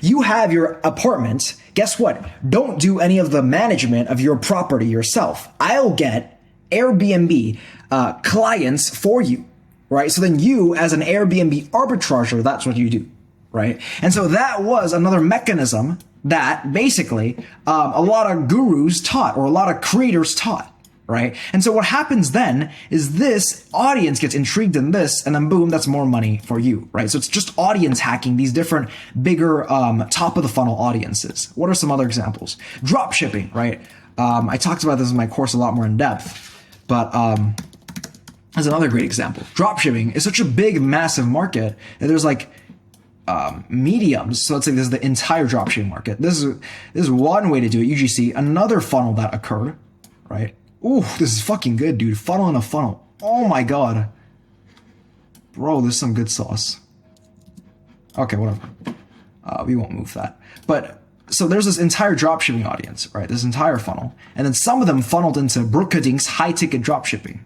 Speaker 2: you have your apartment. Guess what? Don't do any of the management of your property yourself. I'll get Airbnb clients for you, right? So then you as an Airbnb arbitrager, that's what you do. Right. And so that was another mechanism that basically a lot of gurus taught, or a lot of creators taught. Right. And so what happens then is this audience gets intrigued in this, and then boom, that's more money for you. Right. So it's just audience hacking these different bigger top of the funnel audiences. What are some other examples? Drop shipping. Right. I talked about this in my course a lot more in depth, but as another great example, drop shipping is such a big, massive market that there's like mediums. So let's say this is the entire dropshipping market. This is one way to do it. UGC, another funnel that occurred, right? Ooh, this is fucking good, dude. Funnel in a funnel. Oh my god, bro, this is some good sauce. Okay, whatever. We won't move that. But so there's this entire dropshipping audience, right? This entire funnel, and then some of them funneled into Brookadink's high ticket dropshipping,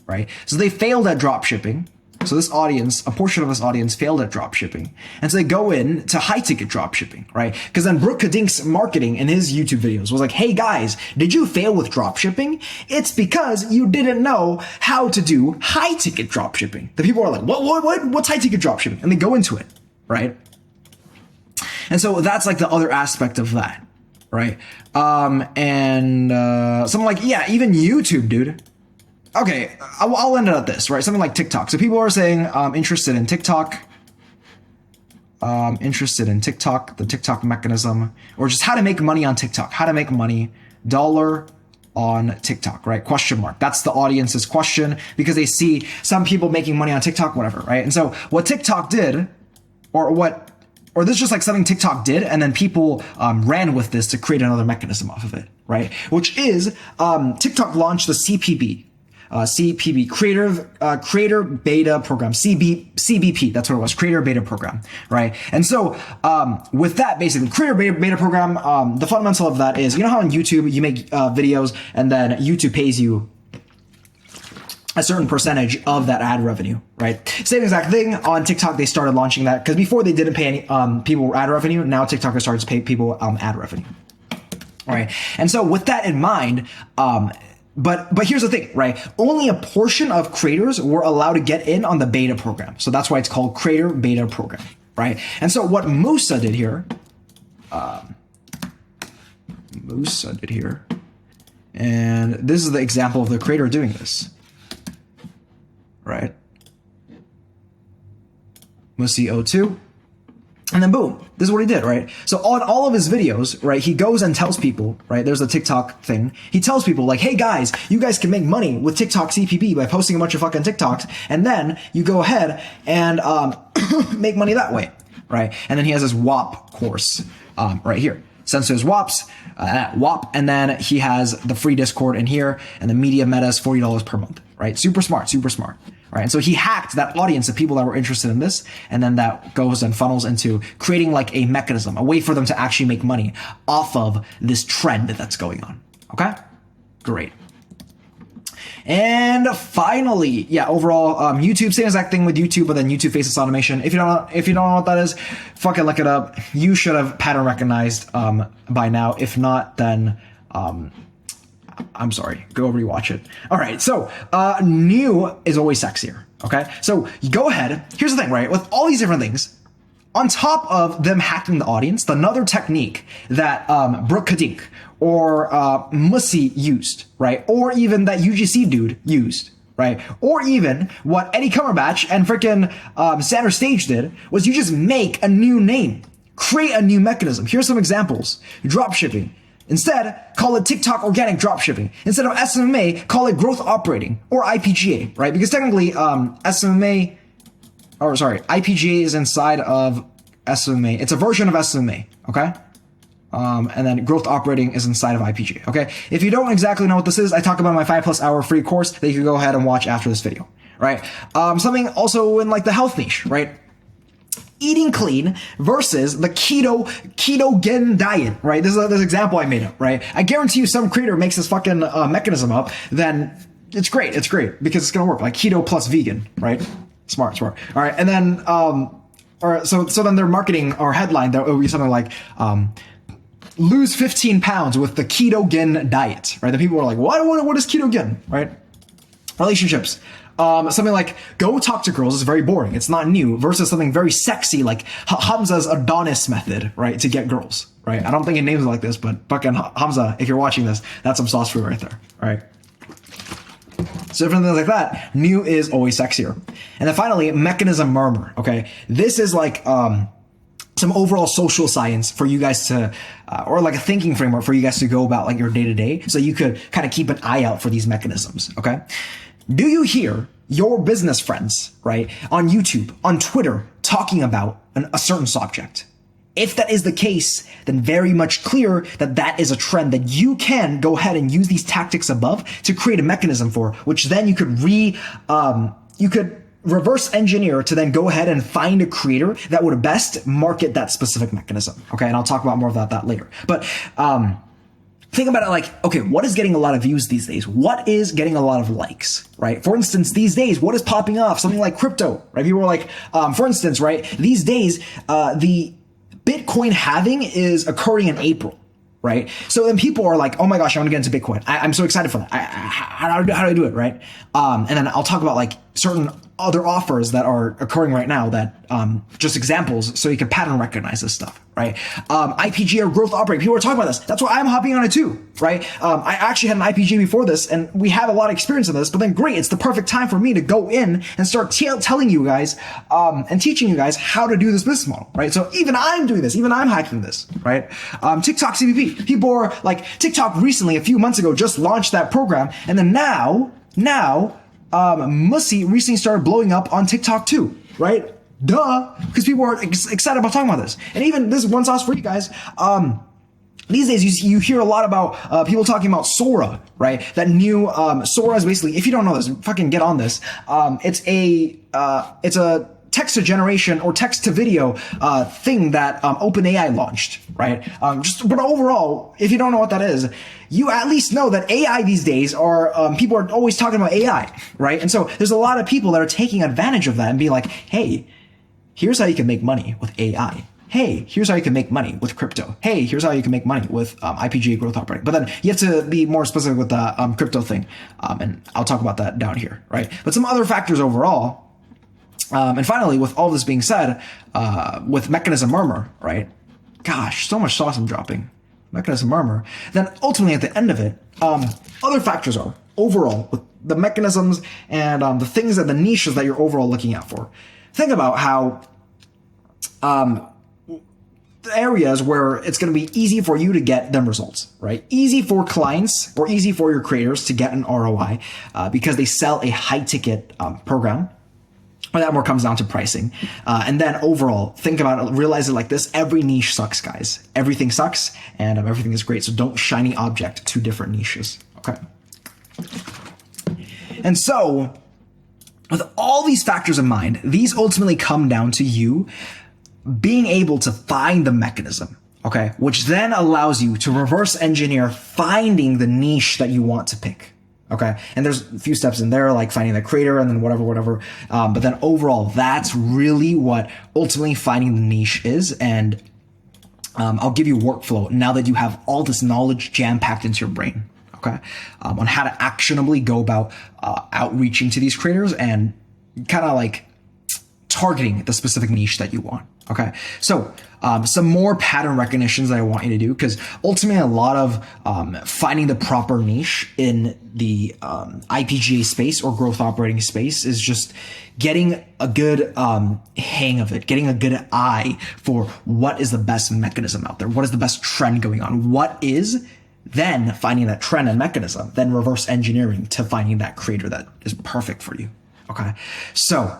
Speaker 2: right? So they failed at dropshipping. So this audience, a portion of this audience failed at dropshipping. And so they go in to high ticket dropshipping, right? Because then Brooke Kadink's marketing in his YouTube videos was like, hey guys, did you fail with dropshipping? It's because you didn't know how to do high ticket dropshipping. The people are like, what's high ticket dropshipping? And they go into it, right? And so that's like the other aspect of that, right? Something like, yeah, even YouTube, dude. Okay, I'll end it at this, right? Something like TikTok. So people are saying, interested in TikTok, the TikTok mechanism, or just how to make money on TikTok, how to make money, dollar on TikTok, right? Question mark. That's the audience's question because they see some people making money on TikTok, whatever, right? And so what TikTok did, or this is just like something TikTok did, and then people ran with this to create another mechanism off of it, right? Which is TikTok launched the CPB, Creator Beta Program, CBP, that's what it was, Creator Beta Program, right? And so with that, basically, Creator Beta Program, the fundamental of that is, you know how on YouTube you make videos and then YouTube pays you a certain percentage of that ad revenue, right? Same exact thing on TikTok. They started launching that because before they didn't pay any people ad revenue. Now TikTok has started to pay people ad revenue, right? And so with that in mind, but here's the thing, right? Only a portion of creators were allowed to get in on the beta program. So that's why it's called Creator Beta Program, right? And so what Musa did here, and this is the example of the creator doing this, right? Musi 02. And then boom, this is what he did, right? So on all of his videos, right, he goes and tells people, right, there's a TikTok thing. He tells people like, hey guys, you guys can make money with TikTok CPB by posting a bunch of fucking TikToks. And then you go ahead and make money that way, right? And then he has his WAP course right here. Sends to his WAPs, WAP, and then he has the free Discord in here, and the media meta is $40 per month, right? Super smart, right? And so he hacked that audience of people that were interested in this, and then that goes and funnels into creating like a mechanism, a way for them to actually make money off of this trend that's going on. Okay? Great. And finally, yeah, overall, YouTube, same exact thing with YouTube, but then YouTube faceless automation. If you don't know what that is, fucking look it up. You should have pattern recognized by now. If not, then I'm sorry, go rewatch it. All right, so new is always sexier. Okay, so you go ahead. Here's the thing, right? With all these different things, on top of them hacking the audience, another technique that Brooke Kadink or Musi used, right? Or even that UGC dude used, right? Or even what Eddie Cumberbatch and frickin' Center Stage did was you just make a new name, create a new mechanism. Here's some examples. Dropshipping. Instead, call it TikTok organic dropshipping. Instead of SMA, call it growth operating or IPGA, right? Because technically, IPGA is inside of SMA. It's a version of SMA, okay? And then growth operating is inside of IPGA, okay? If you don't exactly know what this is, I talk about my 5+ hour free course that you can go ahead and watch after this video, right? Something also in like the health niche, right? Eating clean versus the ketogen diet, right? This is this example I made up, right? I guarantee you some creator makes this fucking mechanism up, then it's great because it's gonna work, like keto plus vegan, right? Smart. All right, and then so then their marketing or headline that would be something like lose 15 pounds with the ketogen diet, right? The people are like, what is ketogen, right? Relationships. Something like go talk to girls is very boring. It's not new versus something very sexy like Hamza's Adonis method, right? To get girls, right? I don't think it names it like this, but fucking Hamza, if you're watching this, that's some sauce for you right there, right? So different things like that. New is always sexier. And then finally, mechanism murmur, okay? This is like, some overall social science for you guys to, or like a thinking framework for you guys to go about like your day to day. So you could kind of keep an eye out for these mechanisms, okay? Do you hear your business friends, right, on YouTube, on Twitter, talking about a certain subject? If that is the case, then very much clear that that is a trend that you can go ahead and use these tactics above to create a mechanism for, which then you could reverse engineer to then go ahead and find a creator that would best market that specific mechanism. Okay, and I'll talk about more about that later. But think about it like, okay, what is getting a lot of views these days? What is getting a lot of likes, right? For instance, these days, what is popping off? Something like crypto, right? People are like, for instance, right? These days, the Bitcoin halving is occurring in April, right? So then people are like, oh my gosh, I want to get into Bitcoin. I'm so excited for that. How do I do it, right? And then I'll talk about like certain other offers that are occurring right now that just examples so you can pattern recognize this stuff, right? IPG or growth operating. People are talking about this. That's why I'm hopping on it too, right? I actually had an IPG before this and we have a lot of experience in this, but then great, it's the perfect time for me to go in and start telling you guys and teaching you guys how to do this business model, right? So even I'm doing this, even I'm hacking this, right? TikTok CVP. People are like, TikTok recently, a few months ago, just launched that program. And then now, Mussy recently started blowing up on TikTok too, right? Duh, because people are excited about talking about this. And even this is one sauce for you guys. These days, you hear a lot about people talking about Sora, right? That new Sora is basically, if you don't know this, fucking get on this. It's a text to generation or text to video thing that OpenAI launched, right? But overall, if you don't know what that is, you at least know that AI these days are people are always talking about AI, right? And so there's a lot of people that are taking advantage of that and be like, hey, here's how you can make money with AI. Hey, here's how you can make money with crypto. Hey, here's how you can make money with IPGA growth operating. But then you have to be more specific with the crypto thing, and I'll talk about that down here, right? But some other factors overall. And finally, with all this being said, with Mechanism Murmur, right? Gosh, so much sauce I'm dropping. Mechanism Murmur. Then ultimately at the end of it, other factors are overall with the mechanisms and the things and the niches that you're overall looking out for. Think about how the areas where it's going to be easy for you to get them results, right? Easy for clients or easy for your creators to get an ROI because they sell a high ticket program. Or that more comes down to pricing. And then overall, think about it, realize it like this. Every niche sucks, guys. Everything sucks and everything is great. So don't shiny object two different niches. Okay. And so with all these factors in mind, these ultimately come down to you being able to find the mechanism. Okay. Which then allows you to reverse engineer finding the niche that you want to pick. Okay. And there's a few steps in there, like finding the creator and then whatever. But then overall, that's really what ultimately finding the niche is. And I'll give you workflow now that you have all this knowledge jam-packed into your brain. Okay. On how to actionably go about outreaching to these creators and kind of like targeting the specific niche that you want. Okay. So some more pattern recognitions that I want you to do, because ultimately a lot of finding the proper niche in the IPGA space or growth operating space is just getting a good hang of it, getting a good eye for what is the best mechanism out there, what is the best trend going on, what is then finding that trend and mechanism, then reverse engineering to finding that creator that is perfect for you. Okay. So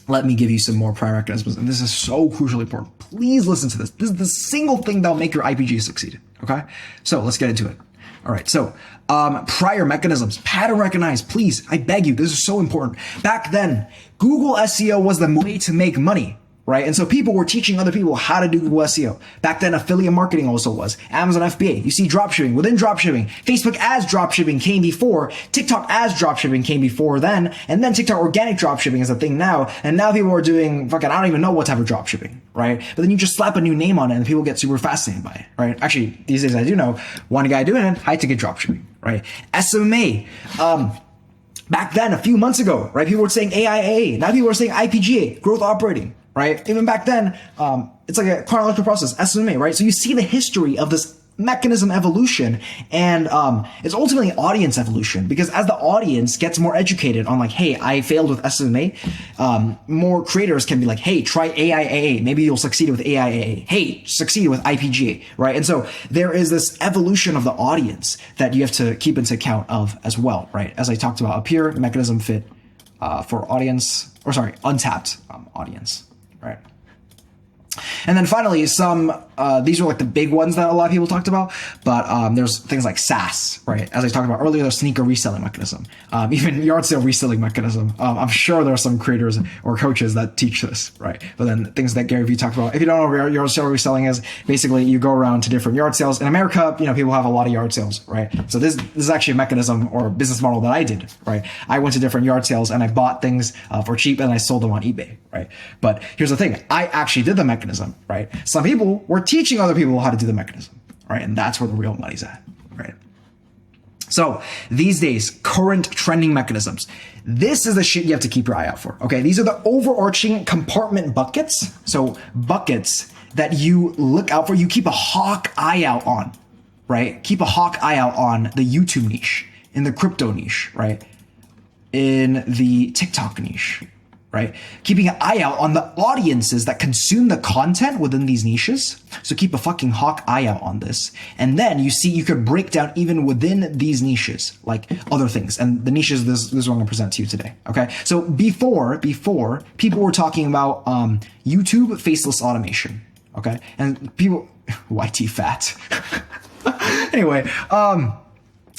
Speaker 2: let me give you some more prior mechanisms. And this is so crucially important. Please listen to this. This is the single thing that'll make your IPG succeed. Okay. So let's get into it. All right. So, prior mechanisms, pattern recognize, please. I beg you. This is so important. Back then, Google SEO was the way to make money. Right. And so people were teaching other people how to do Google SEO. Back then, affiliate marketing also was. Amazon FBA. You see dropshipping. Within dropshipping, Facebook ads dropshipping came before. TikTok ads dropshipping came before then. And then TikTok organic dropshipping is a thing now. And now people are doing fucking, I don't even know what type of dropshipping. Right. But then you just slap a new name on it and people get super fascinated by it. Right. Actually, these days I do know one guy doing it, high ticket dropshipping. Right. SMA. Back then, a few months ago, right, people were saying AIA. Now people are saying IPGA, growth operating. Right? Even back then, it's like a chronological process, SMA, right? So you see the history of this mechanism evolution and it's ultimately audience evolution, because as the audience gets more educated on like, hey, I failed with SMA, more creators can be like, hey, try AIAA. Maybe you'll succeed with AIAA. Hey, succeed with IPGA, right? And so there is this evolution of the audience that you have to keep into account of as well, right? As I talked about up here, mechanism fit for audience, or sorry, untapped audience. Right. And then finally, these are like the big ones that a lot of people talked about, but there's things like SaaS, right? As I talked about earlier, the sneaker reselling mechanism, even yard sale reselling mechanism. I'm sure there are some creators or coaches that teach this, right? But then things that Gary Vee talked about. If you don't know what yard sale reselling is, basically you go around to different yard sales. In America, people have a lot of yard sales, right? So this is actually a mechanism or a business model that I did, right? I went to different yard sales and I bought things for cheap and I sold them on eBay, right? But here's the thing. I actually did the mechanism, right? Some people were teaching other people how to do the mechanism, right? And that's where the real money's at, right? So these days, current trending mechanisms. This is the shit you have to keep your eye out for, okay? These are the overarching compartment buckets. So buckets that you look out for, you keep a hawk eye out on, right? Keep a hawk eye out on the YouTube niche, in the crypto niche, right? In the TikTok niche, right? Keeping an eye out on the audiences that consume the content within these niches. So keep a fucking hawk eye out on this. And then you could break down even within these niches, like other things. And the niches, this is what I'm gonna present to you today, okay? So before, people were talking about YouTube faceless automation, okay? And people, YT fat. Anyway,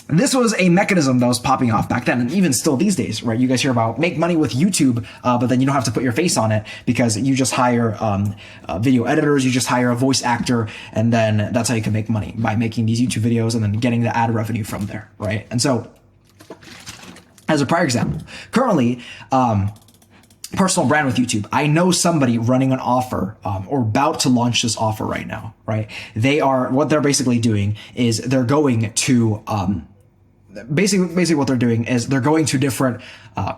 Speaker 2: this was a mechanism that was popping off back then, and even still these days, right? You guys hear about make money with YouTube, but then you don't have to put your face on it because you just hire video editors, you just hire a voice actor, and then that's how you can make money, by making these YouTube videos and then getting the ad revenue from there, right? And so, as a prior example, currently, personal brand with YouTube. I know somebody running an offer or about to launch this offer right now, right? What they're basically doing is they're going to basically what they're doing is they're going to different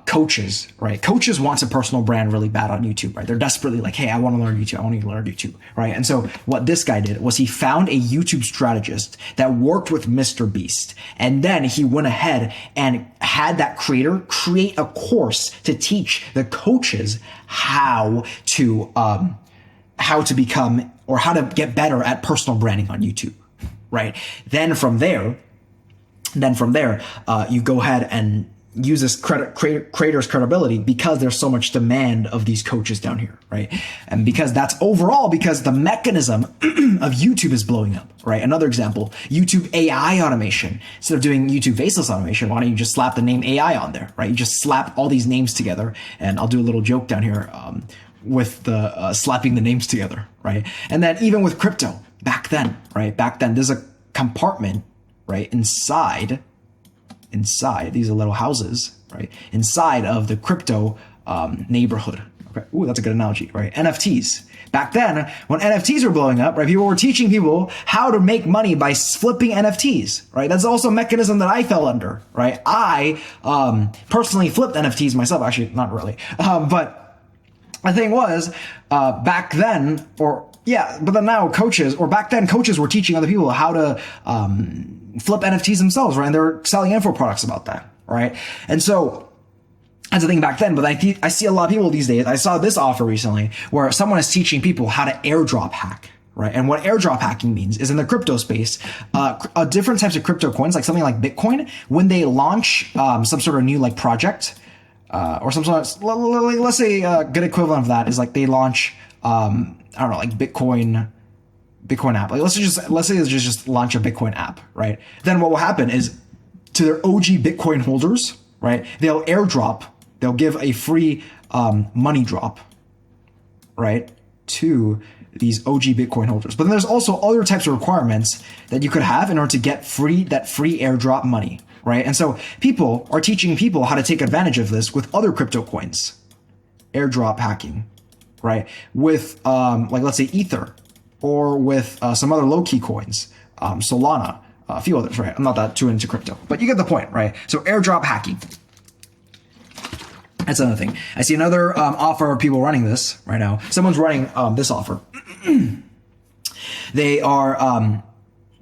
Speaker 2: coaches, right? Coaches want a personal brand really bad on YouTube, right? They're desperately like, hey, I want to learn YouTube. I want to learn YouTube, right? And so what this guy did was he found a YouTube strategist that worked with Mr. Beast. And then he went ahead and had that creator create a course to teach the coaches how to become or how to get better at personal branding on YouTube, right? Then from there, you go ahead and use this creator's credibility because there's so much demand of these coaches down here, right? And because the mechanism of YouTube is blowing up, right? Another example, YouTube AI automation. Instead of doing YouTube faceless automation, why don't you just slap the name AI on there, right? You just slap all these names together, and I'll do a little joke down here with the slapping the names together, right? And then even with crypto, back then, there's a compartment, right, inside these are little houses, right, inside of the crypto neighborhood. Okay, ooh, that's a good analogy, right? NFTs. Back then, when NFTs were blowing up, right, people were teaching people how to make money by flipping NFTs, right? That's also a mechanism that I fell under, right? I personally flipped NFTs myself, actually, not really, but the thing was, back then, back then coaches were teaching other people how to flip NFTs themselves, right? And they were selling info products about that, right? And so that's the thing back then, but I see a lot of people these days. I saw this offer recently where someone is teaching people how to airdrop hack, right? And what airdrop hacking means is in the crypto space, different types of crypto coins, like something like Bitcoin, when they launch some sort of new like project, or some sort of, let's say a good equivalent of that is like they launch, I don't know, like Bitcoin app. Like let's say they just launch a Bitcoin app, right? Then what will happen is to their OG Bitcoin holders, right? They'll give a free money drop, right, to these OG Bitcoin holders. But then there's also other types of requirements that you could have in order to get that free airdrop money, right? And so people are teaching people how to take advantage of this with other crypto coins, airdrop hacking, right? With like let's say Ether, or with some other low-key coins, Solana, a few others, right? I'm not that too into crypto, but you get the point, right? So airdrop hacking. That's another thing. I see another offer of people running this right now. Someone's running this offer. They are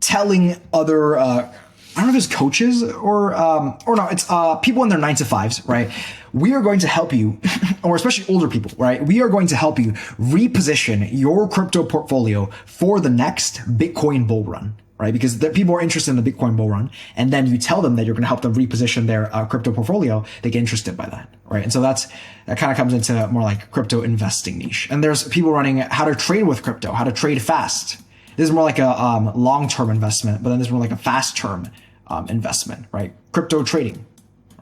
Speaker 2: telling other, I don't know if it's coaches or no, it's people in their 9-to-5s, right? We are going to help you, or especially older people, right? We are going to help you reposition your crypto portfolio for the next Bitcoin bull run. right? Because people are interested in the Bitcoin bull run, and then you tell them that you're going to help them reposition their crypto portfolio, they get interested by that, right? And so that kind of comes into more like crypto investing niche. And there's people running how to trade with crypto, how to trade fast. This is more like a long-term investment, but then there's more like a fast-term investment, right? Crypto trading,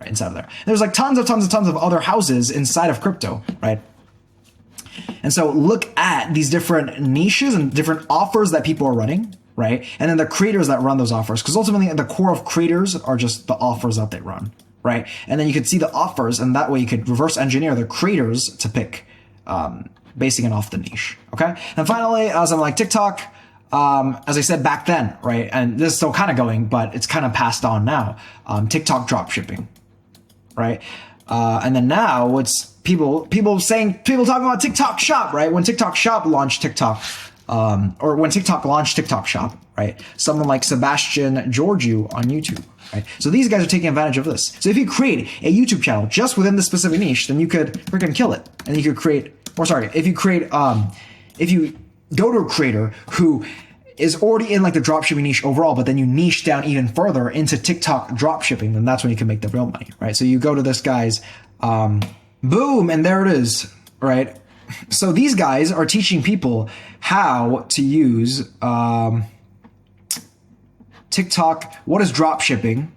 Speaker 2: right? Inside of there. There's like tons of other houses inside of crypto, right? And so look at these different niches and different offers that people are running, right? And then the creators that run those offers, because ultimately at the core of creators are just the offers that they run, right? And then you could see the offers, and that way you could reverse engineer the creators to pick, basing it off the niche, okay? And finally, something like TikTok, as I said back then, right? And this is still kind of going, but it's kind of passed on now. TikTok drop shipping, right? And then now it's people talking about TikTok Shop, right? When TikTok Shop launched TikTok, or when TikTok launched TikTok Shop, right? Someone like Sebastian Georgiou on YouTube, right? So these guys are taking advantage of this. So if you create a YouTube channel just within this specific niche, then you could freaking kill it. And you could create, if you go to a creator who is already in like the dropshipping niche overall, but then you niche down even further into TikTok dropshipping, then that's when you can make the real money, right? So you go to this guy's, boom, and there it is, right? So these guys are teaching people how to use TikTok. What is drop shipping?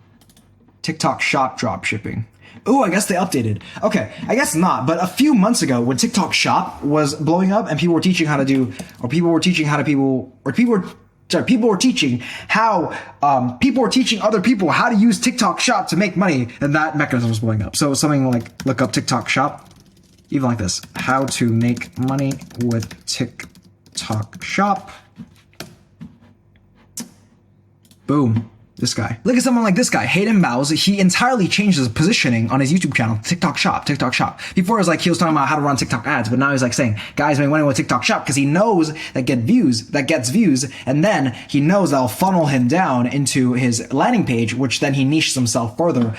Speaker 2: TikTok Shop drop shipping. Oh, I guess they updated. Okay, I guess not. But a few months ago, when TikTok Shop was blowing up, and people were teaching how, people were teaching other people how to use TikTok Shop to make money, and that mechanism was blowing up. So something like look up TikTok Shop, even like this: how to make money with TikTok Shop. Boom. This guy. Look at someone like this guy, Hayden Mouse. He entirely changed his positioning on his YouTube channel, TikTok Shop. Before it was like he was talking about how to run TikTok ads, but now he's like saying, guys, make money with TikTok Shop, because he knows that gets views, and then he knows that'll funnel him down into his landing page, which then he niches himself further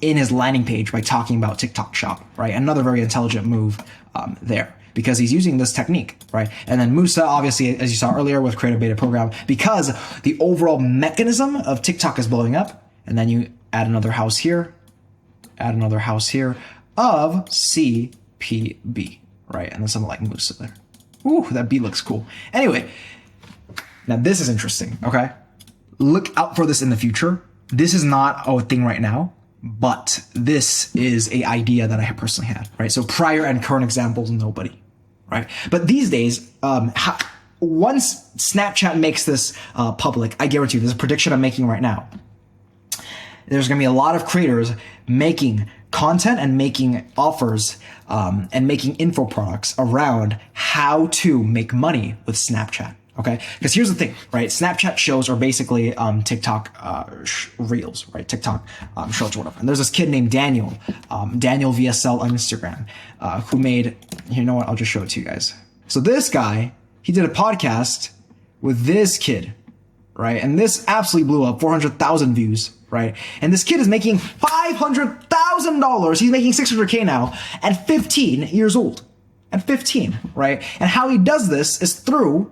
Speaker 2: in his landing page by talking about TikTok Shop, right? Another very intelligent move there, because he's using this technique, right? And then Musa, obviously, as you saw earlier with Creative Beta Program, because the overall mechanism of TikTok is blowing up, and then you add another house here of CPB, right? And then something like Musa there. Ooh, that beat looks cool. Anyway, now this is interesting, okay? Look out for this in the future. This is not a thing right now, but this is a idea that I personally had, right? So prior and current examples, nobody, right? But these days, once Snapchat makes this public, I guarantee you, this is a prediction I'm making right now. There's going to be a lot of creators making content and making offers and making info products around how to make money with Snapchat. Okay, because here's the thing, right? Snapchat shows are basically TikTok reels, right? TikTok shorts or whatever. And there's this kid named Daniel VSL on Instagram, who made, you know what? I'll just show it to you guys. So this guy, he did a podcast with this kid, right? And this absolutely blew up, 400,000 views, right? And this kid is making $500,000. He's making 600K now at 15 years old. At 15, right? And how he does this is through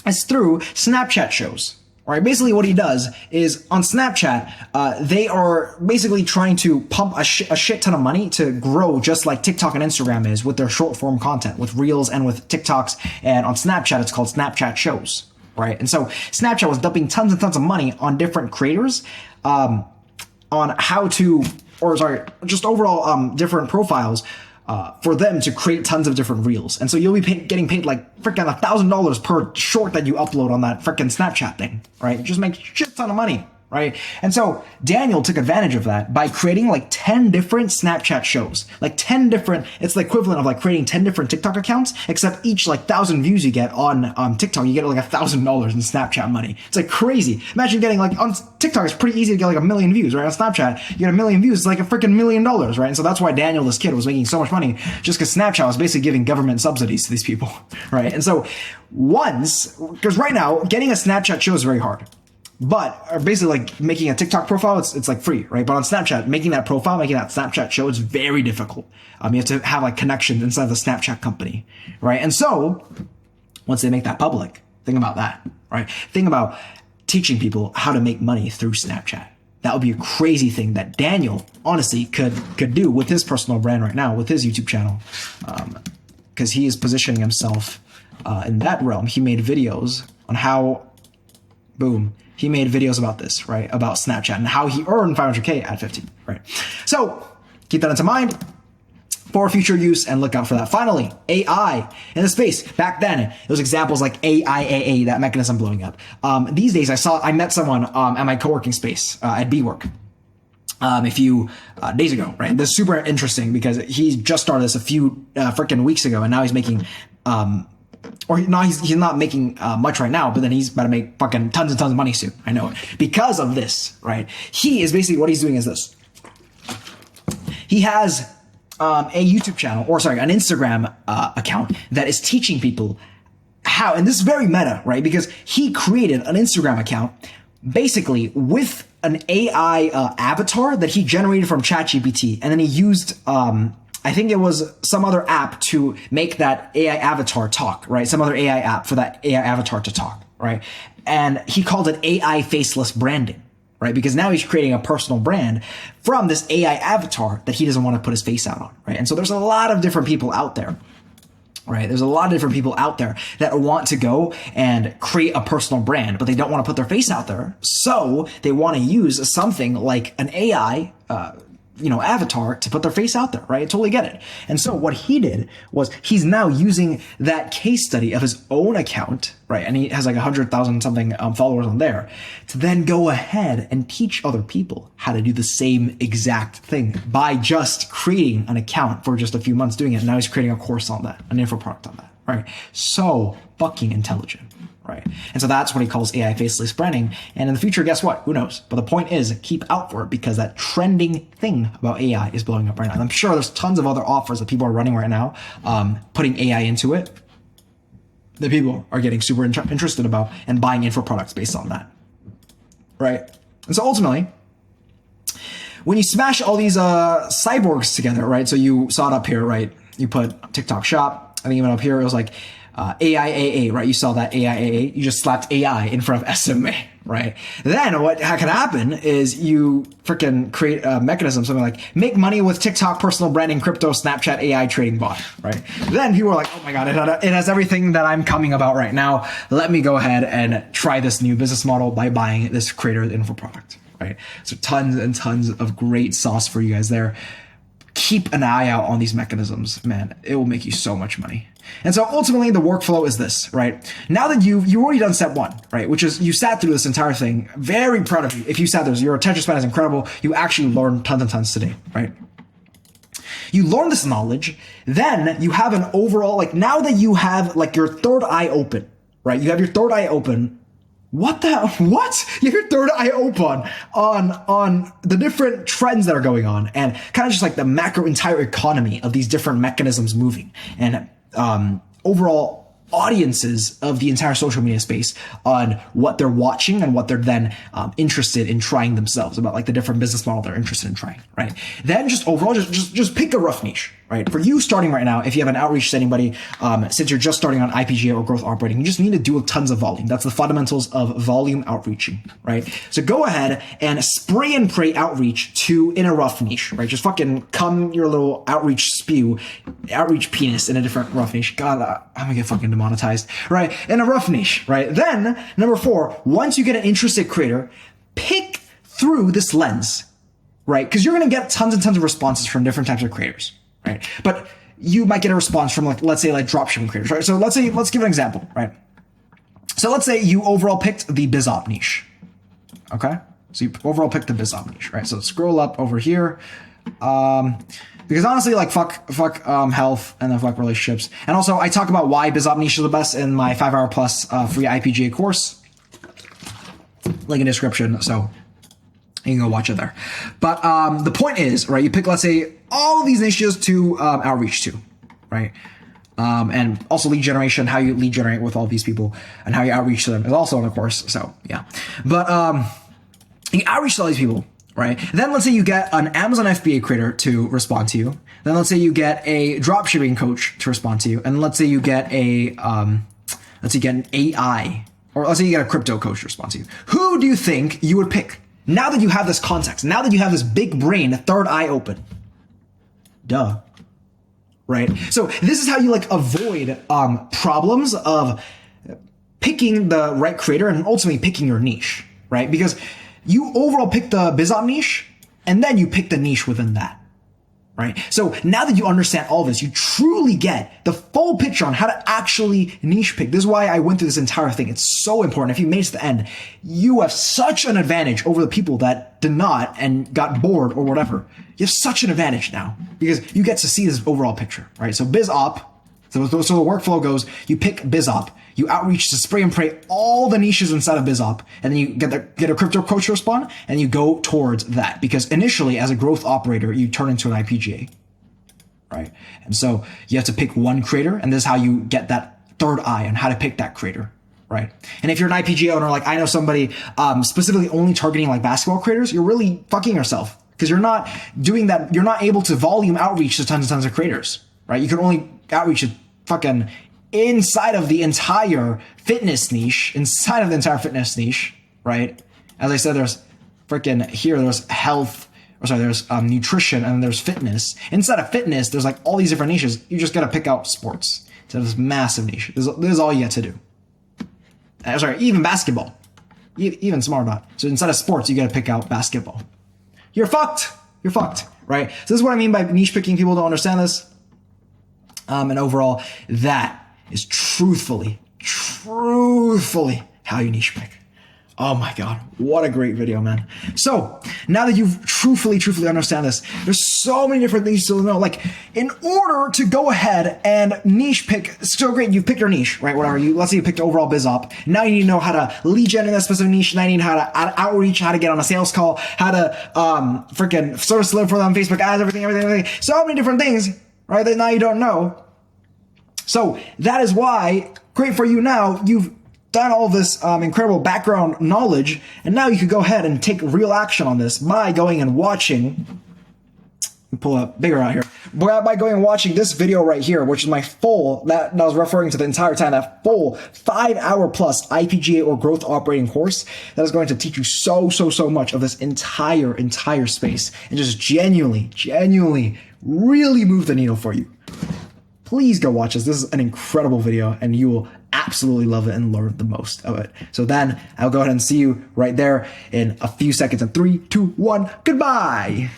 Speaker 2: Snapchat shows, right? Basically what he does is on Snapchat, they are basically trying to pump a shit ton of money to grow just like TikTok and Instagram is with their short form content, with Reels and with TikToks. And on Snapchat, it's called Snapchat Shows, right? And so Snapchat was dumping tons and tons of money on different creators, on how to, just overall different profiles, for them to create tons of different reels. And so you'll be getting paid like freaking $1,000 per short that you upload on that freaking Snapchat thing, right? Just make shit ton of money, right? And so Daniel took advantage of that by creating like 10 different Snapchat shows, like 10 different, it's the equivalent of like creating 10 different TikTok accounts, except each like 1,000 views you get on TikTok, you get like $1,000 in Snapchat money. It's like crazy. Imagine getting like on TikTok, it's pretty easy to get like 1 million views, right? On Snapchat, you get 1 million views, it's like a freaking $1 million, right? And so that's why Daniel, this kid, was making so much money, just because Snapchat was basically giving government subsidies to these people, right? And so because right now, getting a Snapchat show is very hard. But basically, like making a TikTok profile, it's like free, right? But on Snapchat, making that Snapchat show is very difficult. You have to have like connections inside the Snapchat company, right? And so once they make that public, Think about that, right? Think about teaching people how to make money through Snapchat. That would be a crazy thing that Daniel, honestly, could do with his personal brand right now, with his YouTube channel, because he is positioning himself in that realm. He made videos on how, boom, he made videos about this, right? About Snapchat and how he earned 500K at 15, right? So keep that into mind for future use and look out for that. Finally, AI in the space. Back then, it was examples like AIAA, that mechanism blowing up. These days, I met someone at my co-working space at BWork a few days ago, right? This is super interesting because he just started this a few freaking weeks ago, and now he's making, he's not making much right now, but then he's about to make fucking tons and tons of money soon. I know it. Because of this, right? He is basically, what he's doing is this. He has a YouTube channel, or sorry, an Instagram account that is teaching people how, and this is very meta, right? Because he created an Instagram account basically with an AI avatar that he generated from ChatGPT, and then he used, I think it was some other app to make that AI avatar talk, right? Some other AI app for that AI avatar to talk, right? And he called it AI faceless branding. Right? Because now he's creating a personal brand from this AI avatar that he doesn't want to put his face out on, right? And so there's a lot of different people out there, right? There's a lot of different people out there that want to go and create a personal brand, but they don't want to put their face out there. So they want to use something like an AI, avatar to put their face out there, right? I totally get it. And so what he did was he's now using that case study of his own account, right? And he has like 100,000 something followers on there to then go ahead and teach other people how to do the same exact thing by just creating an account for just a few months doing it. And now he's creating a course on that, an info product on that, right? So fucking intelligent. Right. And so that's what he calls AI faceless branding. And in the future, guess what? Who knows? But the point is, keep out for it, because that trending thing about AI is blowing up right now. And I'm sure there's tons of other offers that people are running right now, putting AI into it, that people are getting super interested about and buying info products based on that. Right. And so ultimately, when you smash all these cyborgs together, right? So you saw it up here, right? You put TikTok shop. I think even up here, it was like AIAA, right? You saw that AIAA. You just slapped AI in front of SMA, right? Then what can happen is you freaking create a mechanism, something like make money with TikTok personal branding, crypto, Snapchat, AI trading bot, right? Then people are like, oh my God, it has everything that I'm coming about right now. Let me go ahead and try this new business model by buying this creator info product, right? So tons and tons of great sauce for you guys there. Keep an eye out on these mechanisms, man. It will make you so much money. And so ultimately the workflow is this, right? Now that you've already done step one, right? Which is you sat through this entire thing. Very proud of you. If you sat through, your attention span is incredible. You actually learned tons and tons today, right? You learn this knowledge. Then you have an overall, like now that you have like your third eye open, right? You have your third eye open. What? You have your third eye open on the different trends that are going on and kind of just like the macro entire economy of these different mechanisms moving and overall audiences of the entire social media space on what they're watching and what they're then interested in trying themselves, about like the different business model they're interested in trying, right? Then just overall, just pick a rough niche, right? For you starting right now, if you have an outreach to anybody, since you're just starting on IPGA or growth operating, you just need to do tons of volume. That's the fundamentals of volume outreaching, right? So go ahead and spray and pray outreach in a rough niche, right? Just fucking come your little outreach penis in a different rough niche. God, I'm gonna get fucking demonetized, right? In a rough niche, right? Then number 4, once you get an interested creator, pick through this lens, right? Because you're going to get tons and tons of responses from different types of creators, right? But you might get a response from like, let's say like dropshipping creators, right? So let's give an example, right? So let's say you overall picked the BizOp niche, okay? So you overall picked the BizOp niche, right? So scroll up over here, because honestly, like fuck health and then fuck relationships. And also I talk about why BizOp niche is the best in my 5-hour plus free IPGA course. Link in the description, so you can go watch it there. But the point is, right, you pick, let's say, all of these niches to outreach to, right? And also lead generation, how you lead generate with all these people and how you outreach to them is also on the course. So yeah, but you outreach to all these people, right? Then let's say you get an Amazon FBA creator to respond to you. Then let's say you get a dropshipping coach to respond to you. And let's say you get a let's say you get an AI, or let's say you get a crypto coach to respond to you. Who do you think you would pick? Now that you have this context, now that you have this big brain, third eye open. Duh. Right? So this is how you like avoid problems of picking the right creator and ultimately picking your niche, right? Because you overall pick the BizOp niche and then you pick the niche within that, right? So now that you understand all this, you truly get the full picture on how to actually niche pick. This is why I went through this entire thing. It's so important. If you made it to the end, you have such an advantage over the people that did not and got bored or whatever. You have such an advantage now because you get to see this overall picture, right? So BizOp, so the workflow goes, you pick BizOp, you outreach to spray and pray all the niches inside of BizOp, and then you get a crypto coach to respond, and you go towards that. Because initially, as a growth operator, you turn into an IPGA, right? And so you have to pick one creator, and this is how you get that third eye on how to pick that creator, right? And if you're an IPGA owner, like I know somebody specifically only targeting like basketball creators, you're really fucking yourself. Because you're not doing that, you're not able to volume outreach to tons and tons of creators, right? You can only outreach to fucking inside of the entire fitness niche, right? As I said, there's freaking here, there's health, there's nutrition, and there's fitness. Inside of fitness, there's like all these different niches. You just gotta pick out sports. So this massive niche. This is all you get to do. Even basketball. Even smarter about. So inside of sports, you gotta pick out basketball. You're fucked, right? So this is what I mean by niche picking. People don't understand this. And overall, that is truthfully how you niche pick. Oh my God, what a great video, man. So now that you've truthfully understand this, there's so many different things to know. Like in order to go ahead and niche pick, so great, you've picked your niche, right? Whatever, let's say you picked overall BizOp. Now you need to know how to lead gen in that specific niche. Now you need how to outreach, how to get on a sales call, how to freaking source live for them, Facebook ads, everything. So many different things, right? That now you don't know. So that is why, great for you now, you've done all this incredible background knowledge, and now you can go ahead and take real action on this by going and watching, pull up bigger out here, by going and watching this video right here, which is my full, that I was referring to the entire time, that full 5-hour plus IPGA or growth operating course that is going to teach you so much of this entire space and just genuinely really move the needle for you. Please go watch this. This is an incredible video and you will absolutely love it and learn the most of it. So then I'll go ahead and see you right there in a few seconds. In 3, 2, 1, goodbye.